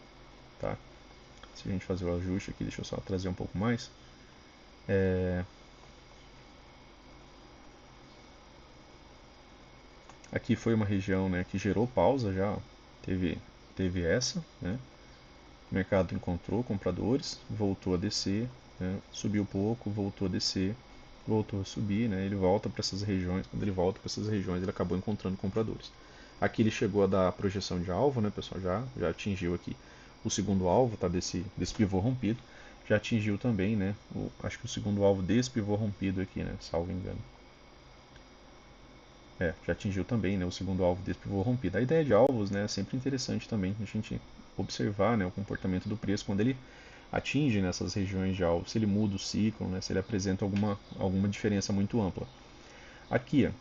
tá? Se a gente fazer o ajuste aqui, deixa eu só trazer um pouco mais. Aqui foi uma região, né, que gerou pausa já, ó. Teve essa, né? O mercado encontrou compradores, voltou a descer, né, subiu um pouco, voltou a descer, voltou a subir, né, ele volta para essas regiões. Quando ele volta para essas regiões, ele acabou encontrando compradores. Aqui ele chegou a dar a projeção de alvo, né, pessoal, já atingiu aqui o segundo alvo, tá, desse pivô rompido. Já atingiu também, né, acho que o segundo alvo desse pivô rompido aqui, né, salvo engano. Já atingiu também, né, o segundo alvo desse pivô rompido. A ideia de alvos, né, é sempre interessante também a gente observar, né, o comportamento do preço quando ele atinge nessas regiões de alvo, se ele muda o ciclo, né, se ele apresenta alguma diferença muito ampla. Aqui, ó,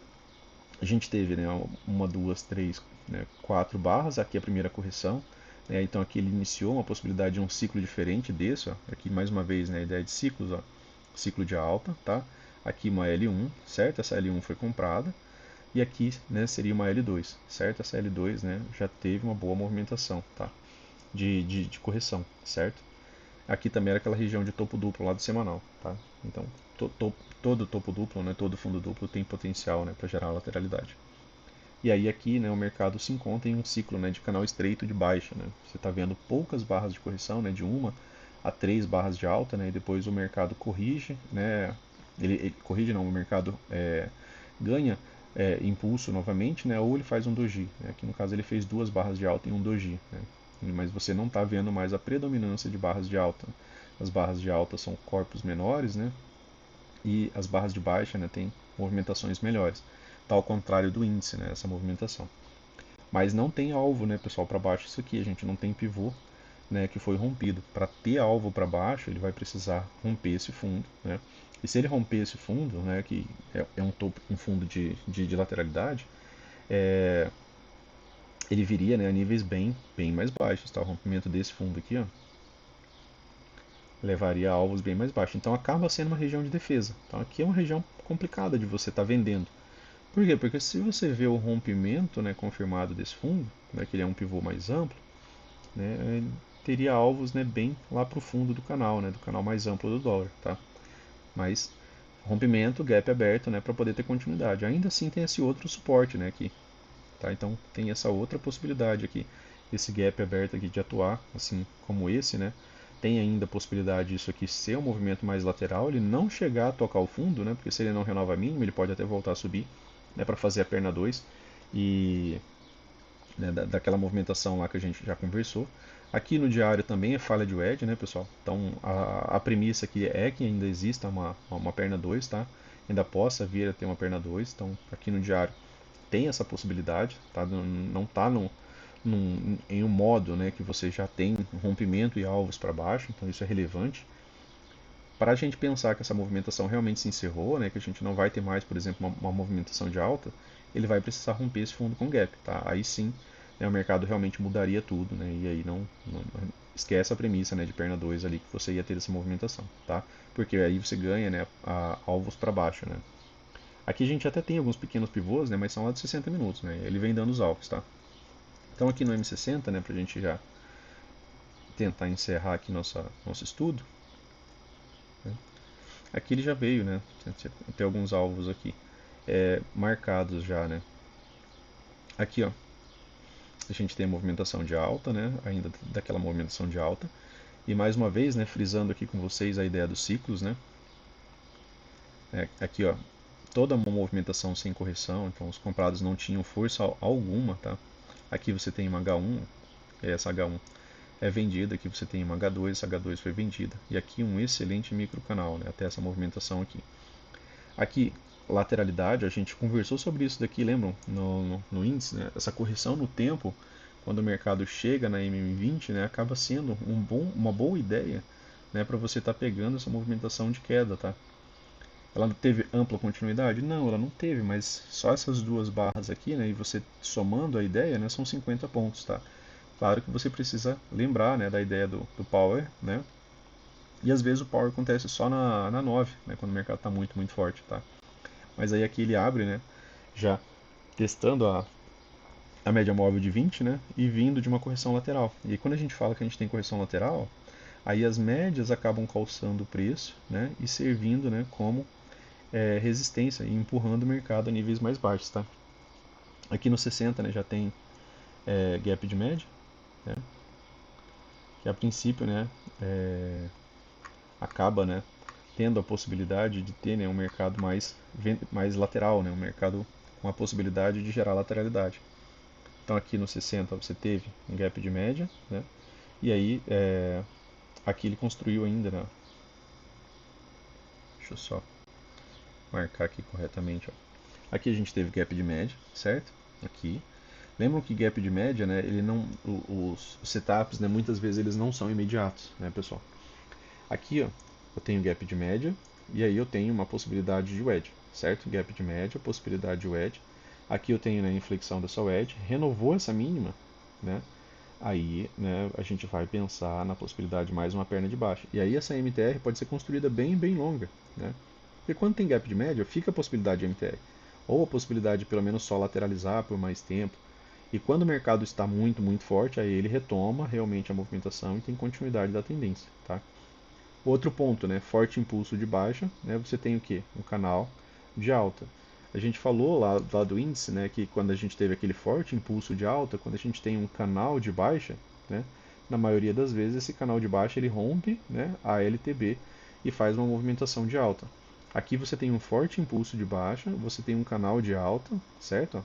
a gente teve, né, uma, duas, três, né, quatro barras, aqui a primeira correção, né, então aqui ele iniciou uma possibilidade de um ciclo diferente desse, ó, aqui mais uma vez, né, a ideia de ciclos, ó, ciclo de alta, tá? Aqui uma L1, certo? Essa L1 foi comprada, e aqui, né, seria uma L2, certo? Essa L2, né, já teve uma boa movimentação, tá? De correção, certo? Aqui também era aquela região de topo duplo lá do semanal, tá? Então, todo topo duplo, né, todo fundo duplo tem potencial, né, para gerar lateralidade. E aí aqui, né, o mercado se encontra em um ciclo, né, de canal estreito de baixa, né? Você está vendo poucas barras de correção, né, de uma a três barras de alta, né, e depois o mercado corrige, né, ele corrige não, o mercado ganha impulso novamente, né, ou ele faz um doji, né? Aqui no caso ele fez duas barras de alta em um doji, né? Mas você não está vendo mais a predominância de barras de alta. As barras de alta são corpos menores, né? E as barras de baixa, né, têm movimentações melhores. Tá ao contrário do índice, né, essa movimentação. Mas não tem alvo, né, pessoal, para baixo isso aqui. A gente não tem pivô, né, que foi rompido. Para ter alvo para baixo, ele vai precisar romper esse fundo, né? E se ele romper esse fundo, né, que é um fundo de lateralidade, é, ele viria, né, a níveis bem mais baixos. Tá? O rompimento desse fundo aqui, ó, levaria a alvos bem mais baixos. Então acaba sendo uma região de defesa. Então aqui é uma região complicada de você estar vendendo. Por quê? Porque se você vê o rompimento, né, confirmado desse fundo, né, que ele é um pivô mais amplo, né, ele teria alvos, né, bem lá para o fundo do canal, né, do canal mais amplo do dólar, tá? Mas rompimento, gap aberto, né, para poder ter continuidade. Ainda assim tem esse outro suporte, né, aqui, tá? Então tem essa outra possibilidade aqui, esse gap aberto aqui de atuar, assim como esse, né? Tem ainda a possibilidade disso aqui ser um movimento mais lateral, ele não chegar a tocar o fundo, né? Porque se ele não renova a mínima, ele pode até voltar a subir, né, para fazer a perna 2 e né, daquela movimentação lá que a gente já conversou. Aqui no diário também é falha de wedge, né, pessoal? Então a premissa aqui é que ainda exista uma perna 2, tá? Ainda possa vir a ter uma perna 2. Então aqui no diário tem essa possibilidade, tá? Não está em um modo, né, que você já tem rompimento e alvos para baixo, então isso é relevante. Para a gente pensar que essa movimentação realmente se encerrou, né, que a gente não vai ter mais, por exemplo, uma movimentação de alta, ele vai precisar romper esse fundo com gap, tá? Aí sim, né, o mercado realmente mudaria tudo, né? E aí não esquece a premissa, né, de perna 2 ali que você ia ter essa movimentação, tá? Porque aí você ganha, né, alvos para baixo, né? Aqui a gente até tem alguns pequenos pivôs, né, mas são lá de 60 minutos, né? Ele vem dando os alvos, tá? Então aqui no M60, né, pra gente já tentar encerrar aqui nosso estudo, né? Aqui ele já veio, né? Tem alguns alvos aqui marcados já, né? Aqui, ó, a gente tem a movimentação de alta, né? Ainda daquela movimentação de alta. E mais uma vez, né, frisando aqui com vocês a ideia dos ciclos, né? Aqui, ó, toda uma movimentação sem correção, então os comprados não tinham força alguma, tá? Aqui você tem uma H1, essa H1 é vendida, aqui você tem uma H2, essa H2 foi vendida. E aqui um excelente microcanal, né, até essa movimentação aqui. Aqui, lateralidade, a gente conversou sobre isso daqui, lembram? No índice, né? Essa correção no tempo, quando o mercado chega na MM20, né, acaba sendo uma boa ideia, né, para você estar pegando essa movimentação de queda, tá? Ela teve ampla continuidade? Não, ela não teve, mas só essas duas barras aqui, né, e você somando a ideia, né, são 50 pontos, tá? Claro que você precisa lembrar, né, da ideia do power, né? E às vezes o power acontece só na 9, né, quando o mercado está muito, muito forte, tá? Mas aí aqui ele abre, né, já testando a média móvel de 20, né, e vindo de uma correção lateral. E aí, quando a gente fala que a gente tem correção lateral, aí as médias acabam calçando o preço, né, e servindo, né, como resistência e empurrando o mercado a níveis mais baixos, tá? Aqui no 60, né, já tem gap de média, né, que a princípio, né, acaba, né, tendo a possibilidade de ter, né, um mercado mais lateral, né, um mercado com a possibilidade de gerar lateralidade. Então aqui no 60 você teve um gap de média, né, e aí aqui ele construiu ainda, né, deixa eu só marcar aqui corretamente, ó. Aqui a gente teve gap de média, certo? Aqui. Lembram que gap de média, né, ele não, os setups, né, muitas vezes eles não são imediatos, né, pessoal? Aqui, ó, eu tenho gap de média e aí eu tenho uma possibilidade de wedge, certo? Gap de média, possibilidade de wedge. Aqui eu tenho, né, a inflexão dessa wedge, renovou essa mínima, né? Aí, né, a gente vai pensar na possibilidade de mais uma perna de baixa. E aí essa MTR pode ser construída bem, bem longa, né? Porque quando tem gap de média, fica a possibilidade de MTR. Ou a possibilidade de pelo menos só lateralizar por mais tempo. E quando o mercado está muito, muito forte, aí ele retoma realmente a movimentação e tem continuidade da tendência, tá? Outro ponto, né? Forte impulso de baixa, né? Você tem o que? Um canal de alta. A gente falou lá do índice, né? Que quando a gente teve aquele forte impulso de alta, quando a gente tem um canal de baixa, né? Na maioria das vezes esse canal de baixa ele rompe, né? A LTB e faz uma movimentação de alta. Aqui você tem um forte impulso de baixa, você tem um canal de alta, certo?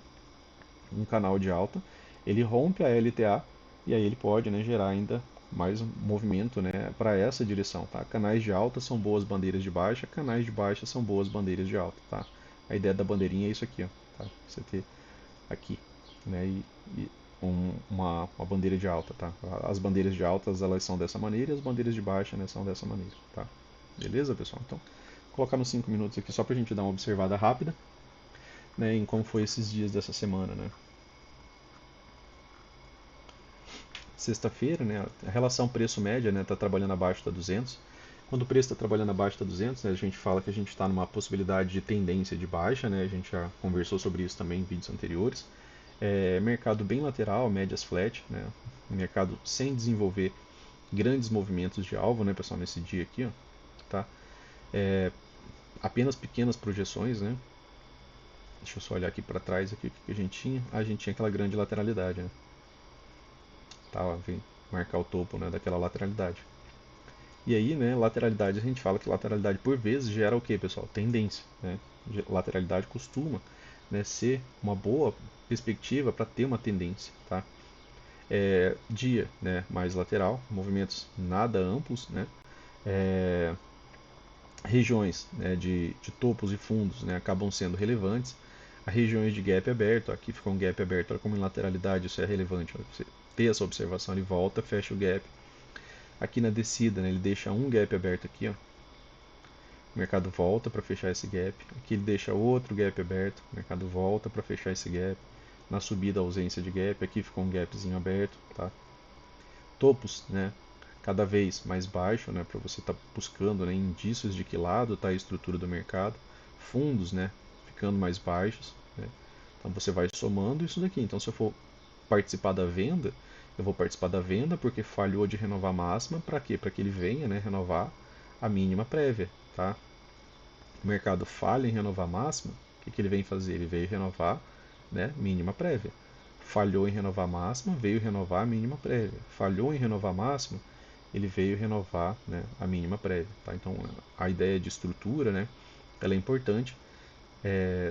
Um canal de alta, ele rompe a LTA e aí ele pode, né, gerar ainda mais um movimento, né, para essa direção, tá? Canais de alta são boas bandeiras de baixa, canais de baixa são boas bandeiras de alta, tá? A ideia da bandeirinha é isso aqui, ó, tá? Você ter aqui, né, uma bandeira de alta, tá? As bandeiras de altas elas são dessa maneira e as bandeiras de baixa, né, são dessa maneira, tá? Beleza, pessoal? Então, vou colocar nos 5 minutos aqui só pra gente dar uma observada rápida, né, em como foi esses dias dessa semana, né? Sexta-feira, né, a relação preço-média, né, está trabalhando abaixo da 200. Quando o preço está trabalhando abaixo da 200, né, a gente fala que a gente está numa possibilidade de tendência de baixa, né, a gente já conversou sobre isso também em vídeos anteriores. Mercado bem lateral, médias flat, né, mercado sem desenvolver grandes movimentos de alvo, né, pessoal, nesse dia aqui, ó, tá? Apenas pequenas projeções, né? Deixa eu só olhar aqui para trás aqui o que a gente tinha. A gente tinha aquela grande lateralidade, né? Tá, ó, vem marcar o topo, né, daquela lateralidade. E aí, né, lateralidade, a gente fala que lateralidade por vezes gera o que, pessoal? Tendência, né? Lateralidade costuma, né, ser uma boa perspectiva para ter uma tendência, tá? Dia, né, mais lateral, movimentos nada amplos, né? É, regiões, né, de topos e fundos, né, acabam sendo relevantes. As regiões de gap aberto, aqui ficou um gap aberto, olha como em lateralidade isso é relevante. Olha, você ter essa observação, ele volta, fecha o gap. Aqui na descida, né, ele deixa um gap aberto aqui, ó. O mercado volta para fechar esse gap. Aqui ele deixa outro gap aberto. O mercado volta para fechar esse gap. Na subida, ausência de gap. Aqui ficou um gapzinho aberto, tá? Topos, né? Cada vez mais baixo, né? Para você estar buscando, né, indícios de que lado está a estrutura do mercado. Fundos, né? Ficando mais baixos, né? Então você vai somando isso daqui. Então se eu for participar da venda, eu vou participar da venda porque falhou de renovar a máxima. Para quê? Para que ele venha, né, renovar a mínima prévia, tá? O mercado falha em renovar a máxima, o que ele vem fazer? Ele veio renovar, né, mínima prévia. Falhou em renovar a máxima, veio renovar a mínima prévia. Falhou em renovar a máxima, ele veio renovar, né, a mínima prévia. Tá? Então a ideia de estrutura, né, ela é importante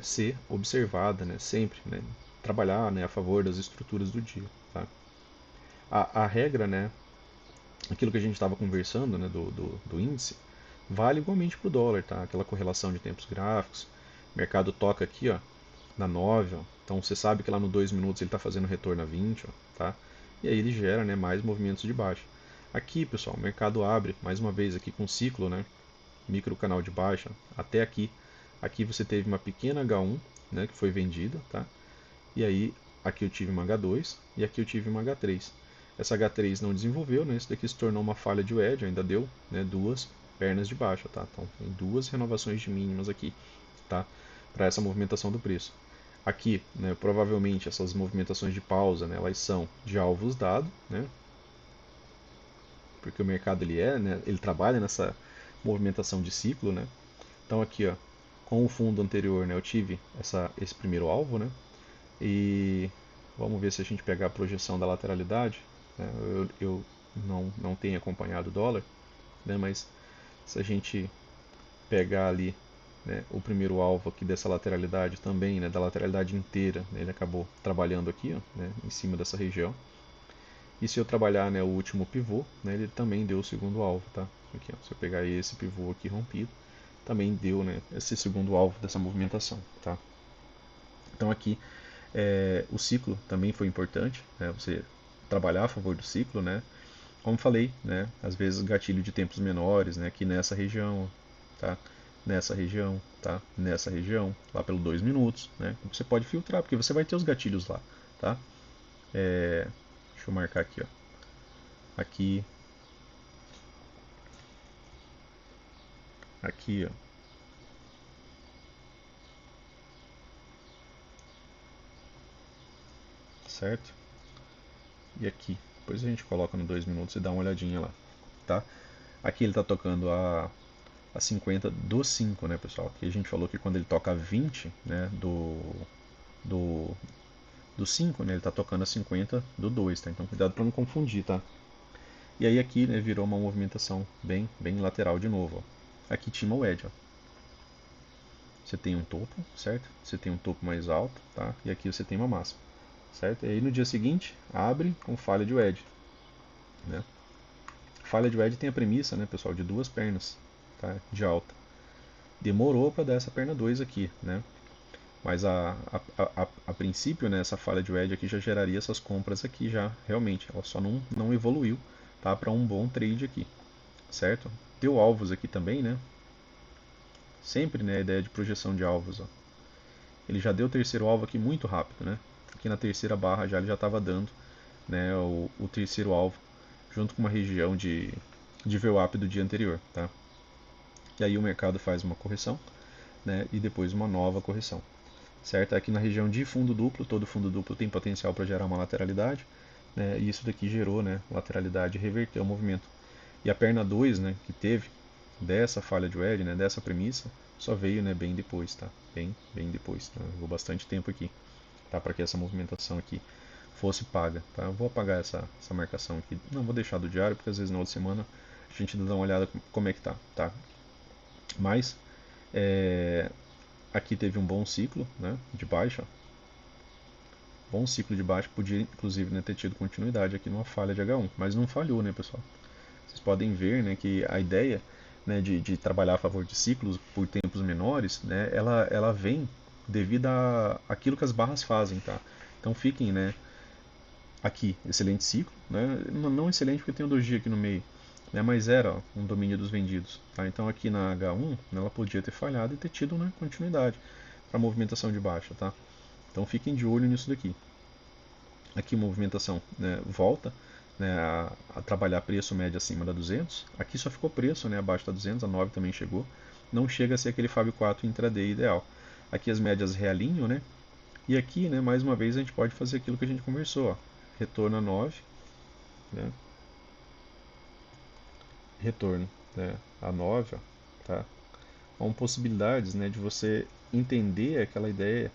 ser observada, né, sempre. Né? trabalhar, né, a favor das estruturas do dia, tá? A regra, né, aquilo que a gente estava conversando, né, do índice, vale igualmente para o dólar, tá? Aquela correlação de tempos gráficos. O mercado toca aqui, ó, na 9, ó. Então você sabe que lá no 2 minutos ele está fazendo retorno a 20, ó, tá? E aí ele gera, né, mais movimentos de baixa. Aqui, pessoal, o mercado abre mais uma vez aqui com ciclo, né? Micro canal de baixa até aqui. Aqui você teve uma pequena H1, né, que foi vendida, tá? E aí aqui eu tive uma H2 e aqui eu tive uma H3. Essa H3 não desenvolveu, né? Isso daqui se tornou uma falha de wedge, ainda deu, né, duas pernas de baixa, tá? Então tem duas renovações de mínimas aqui, tá? Para essa movimentação do preço. Aqui, né, provavelmente essas movimentações de pausa, né, elas são de alvos dados, né? Porque o mercado né, ele trabalha nessa movimentação de ciclo, né? Então aqui, ó, com o fundo anterior, né, eu tive esse primeiro alvo, né? E vamos ver se a gente pegar a projeção da lateralidade, né? Eu não tenho acompanhado o dólar, né? Mas se a gente pegar ali, né, o primeiro alvo aqui dessa lateralidade também, né, da lateralidade inteira, né, ele acabou trabalhando aqui, ó, né, em cima dessa região. E se eu trabalhar, né, o último pivô, né, ele também deu o segundo alvo, tá? Aqui, ó, se eu pegar esse pivô aqui rompido, também deu, né, esse segundo alvo dessa movimentação, tá? Então aqui o ciclo também foi importante, né, você trabalhar a favor do ciclo, né? Como falei, né, às vezes gatilho de tempos menores, né, aqui nessa região, tá? Nessa região, tá? Nessa região, lá pelo 2 minutos, né? Você pode filtrar, porque você vai ter os gatilhos lá, tá? Deixa eu marcar aqui, ó. Aqui, aqui, ó. Certo? E aqui. Depois a gente coloca no 2 minutos e dá uma olhadinha lá, tá? Aqui ele está tocando a 50 do 5, né, pessoal? Aqui a gente falou que quando ele toca a 20, né, do, do 5, né, ele está tocando a 50 do 2, tá? Então cuidado para não confundir, tá? E aí aqui, né, virou uma movimentação bem lateral de novo, ó. Aqui tinha o edge, ó. Você tem um topo, certo? Você tem um topo mais alto, tá? E aqui você tem uma máxima, certo? E aí no dia seguinte, abre com falha de wedge, né? Falha de wedge tem a premissa, né, pessoal, de duas pernas, tá? De alta. Demorou para dar essa perna 2 aqui, né? Mas a princípio, né, essa falha de wedge aqui já geraria essas compras aqui já, realmente. Ela só não evoluiu, tá? Para um bom trade aqui, certo? Deu alvos aqui também, né? Sempre, né, a ideia de projeção de alvos, ó. Ele já deu o terceiro alvo aqui muito rápido, né? Aqui na terceira barra já ele já estava dando, né, o terceiro alvo junto com uma região de VWAP do dia anterior, tá? E aí o mercado faz uma correção, né, e depois uma nova correção, certo? Aqui na região de fundo duplo, todo fundo duplo tem potencial para gerar uma lateralidade, né, e isso daqui gerou, né, lateralidade e reverteu o movimento. E a perna 2, né, que teve dessa falha de wedge, né, dessa premissa, só veio, né, bem depois, tá? Bem depois, tá? Levou bastante tempo aqui, tá? Para que essa movimentação aqui fosse paga, tá? Eu vou apagar essa marcação aqui, não vou deixar do diário, porque às vezes na outra semana a gente dá uma olhada como é que tá, tá? Mas é, aqui teve um bom ciclo, né, de baixa, bom ciclo de baixa, podia inclusive, né, ter tido continuidade aqui numa falha de H1, mas não falhou, né, pessoal? Vocês podem ver, né, que a ideia, né, de trabalhar a favor de ciclos por tempos menores, né, ela vem devido a aquilo que as barras fazem, tá? Então fiquem, né, aqui, excelente ciclo, né, não excelente porque tem o doji aqui no meio, né, mas era ó, um domínio dos vendidos, tá? Então aqui na H1, né, ela podia ter falhado e ter tido, né, continuidade para movimentação de baixa, tá? Então fiquem de olho nisso daqui. Aqui movimentação, né, volta, né, a trabalhar preço médio acima da 200. Aqui só ficou preço, né, abaixo da 200, a 9 também chegou. Não chega a ser aquele Fab 4 intraday ideal. Aqui as médias realinham, né? E aqui, né, mais uma vez a gente pode fazer aquilo que a gente conversou, ó. Retorno a 9, né? Retorno, né, a 9, ó, tá? São possibilidades, né, de você entender aquela ideia,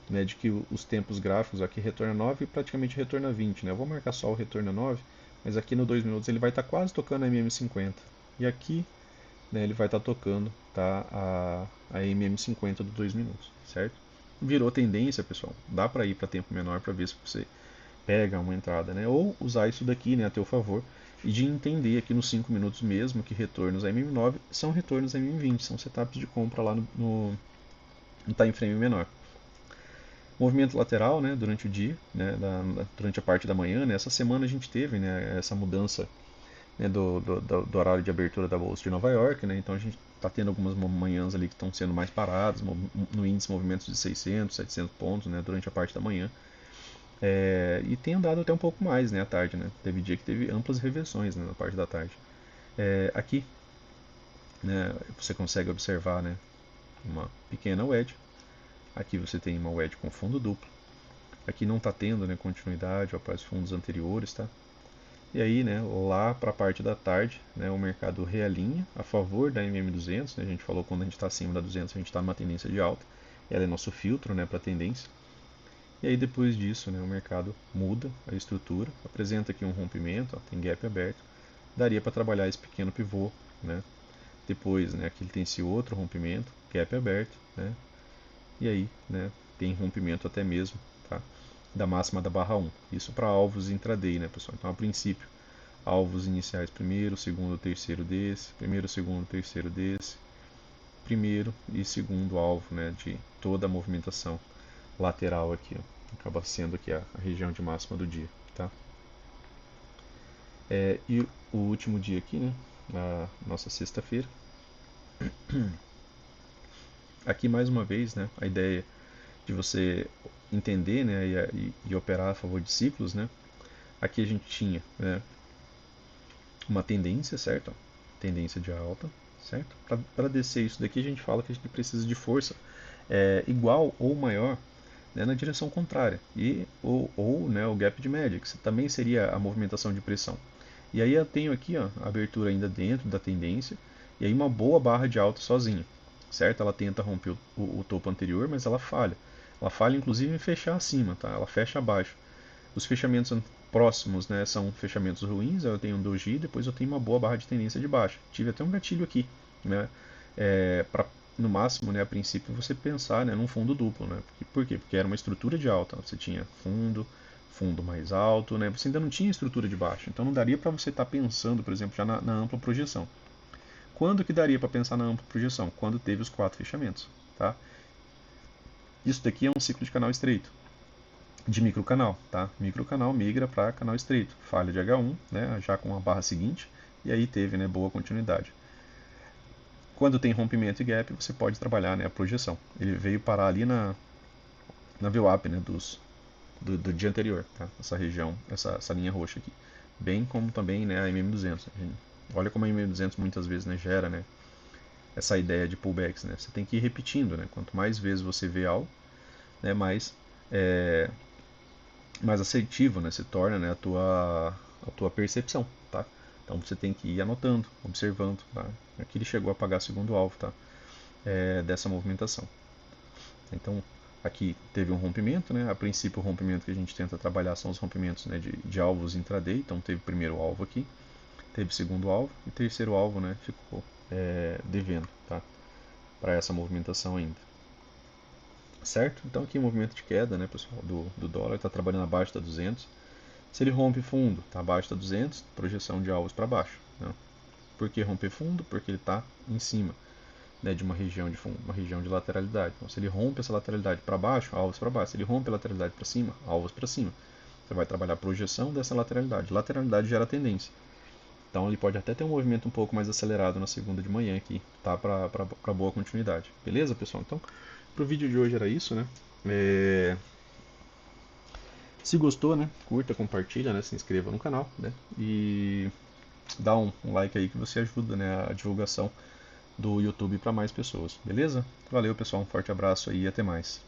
né, de que os tempos gráficos aqui retorna 9 e praticamente retorna 20, né? Eu vou marcar só o retorno a 9, mas aqui no 2 minutos ele vai estar quase tocando a MM50. E aqui, né, ele vai estar tocando, tá, a MM50 do 2 minutos, certo? virou tendência, pessoal, dá para ir para tempo menor para ver se você pega uma entrada, né? Ou usar isso daqui, né, a teu favor e de entender aqui nos 5 minutos mesmo que retornos MM9 são retornos MM20, são setups de compra lá no time frame menor. Movimento lateral, né, durante o dia, né, durante a parte da manhã, né, essa semana a gente teve, né, essa mudança, né, do horário de abertura da Bolsa de Nova York, né, então a gente está tendo algumas manhãs ali que estão sendo mais paradas, no índice movimentos de 600, 700 pontos, né, durante a parte da manhã, e tem andado até um pouco mais, né, à tarde, né, teve dia que teve amplas reversões, né, na parte da tarde. Aqui, né, você consegue observar, né, uma pequena wedge, aqui você tem uma wedge com fundo duplo, aqui não está tendo, né, continuidade após fundos anteriores, tá? E aí, né, lá para a parte da tarde, né, o mercado realinha a favor da MM200, né, a gente falou quando a gente está acima da 200 a gente está numa tendência de alta, ela é nosso filtro, né, para tendência. E aí depois disso, né, o mercado muda a estrutura, apresenta aqui um rompimento, ó, tem gap aberto, daria para trabalhar esse pequeno pivô, né? Depois, né, aqui ele tem esse outro rompimento, gap aberto, né? E aí, né, tem rompimento até mesmo, tá? Da máxima da barra 1. Isso para alvos intraday, né, pessoal? Então, a princípio, alvos iniciais primeiro, segundo, terceiro desse, primeiro, segundo, terceiro desse, primeiro e segundo alvo, né, de toda a movimentação lateral aqui, ó. Acaba sendo aqui a região de máxima do dia, tá? E o último dia aqui, né, a nossa sexta-feira. Aqui mais uma vez, né, a ideia de você entender, né, e operar a favor de ciclos, né? Aqui a gente tinha, né, uma tendência, certo? Tendência de alta, certo? Para descer isso daqui a gente fala que a gente precisa de força igual ou maior, né, na direção contrária ou né, o gap de média, que também seria a movimentação de pressão. E aí eu tenho aqui ó, a abertura ainda dentro da tendência e aí uma boa barra de alta sozinha, certo? Ela tenta romper o topo anterior, mas ela falha. Ela falha inclusive em fechar acima, tá? Ela fecha abaixo. Os fechamentos próximos, né, são fechamentos ruins. Eu tenho um doji, depois eu tenho uma boa barra de tendência de baixa. Tive até um gatilho aqui, né, para no máximo, né, a princípio você pensar, né, num fundo duplo, né? Por quê? Porque era uma estrutura de alta. Você tinha fundo mais alto, né? Você ainda não tinha estrutura de baixo. Então não daria para você estar pensando, por exemplo, já na ampla projeção. Quando que daria para pensar na ampla projeção? Quando teve os 4 fechamentos, tá? Isso daqui é um ciclo de canal estreito, de microcanal, tá? Microcanal migra para canal estreito, falha de H1, né? Já com a barra seguinte, e aí teve, né, boa continuidade. Quando tem rompimento e gap, você pode trabalhar, né, a projeção. Ele veio parar ali na VWAP, né, do dia anterior, tá? Essa região, essa linha roxa aqui. Bem como também, né, a MM200. Olha como a MM200 muitas vezes, né, gera, né, essa ideia de pullbacks, né? Você tem que ir repetindo, né? Quanto mais vezes você vê algo, né, mais assertivo, né, se torna, né, a tua percepção, tá? Então você tem que ir anotando, observando, tá? Aqui ele chegou a pagar segundo alvo, tá? Dessa movimentação. Então aqui teve um rompimento, né? A princípio o rompimento que a gente tenta trabalhar são os rompimentos, né, de alvos intraday. Então teve primeiro alvo aqui, teve segundo alvo e terceiro alvo, né, ficou devendo, tá? Para essa movimentação ainda. Certo? Então aqui o movimento de queda, né, pessoal, do dólar está trabalhando abaixo da 200. Se ele rompe fundo, está abaixo da 200, projeção de alvos para baixo. Né? Por que romper fundo? Porque ele está em cima, né, de uma região de fundo, uma região de lateralidade. Então, se ele rompe essa lateralidade para baixo, alvos para baixo. Se ele rompe a lateralidade para cima, alvos para cima. Você vai trabalhar a projeção dessa lateralidade. Lateralidade gera tendência. Então ele pode até ter um movimento um pouco mais acelerado na segunda de manhã aqui, tá? Para boa continuidade. Beleza, pessoal? Então, pro vídeo de hoje era isso, né? Se gostou, né? Curta, compartilha, né? Se inscreva no canal, né? E dá um like aí que você ajuda, né, a divulgação do YouTube para mais pessoas, beleza? Valeu, pessoal, um forte abraço aí e até mais.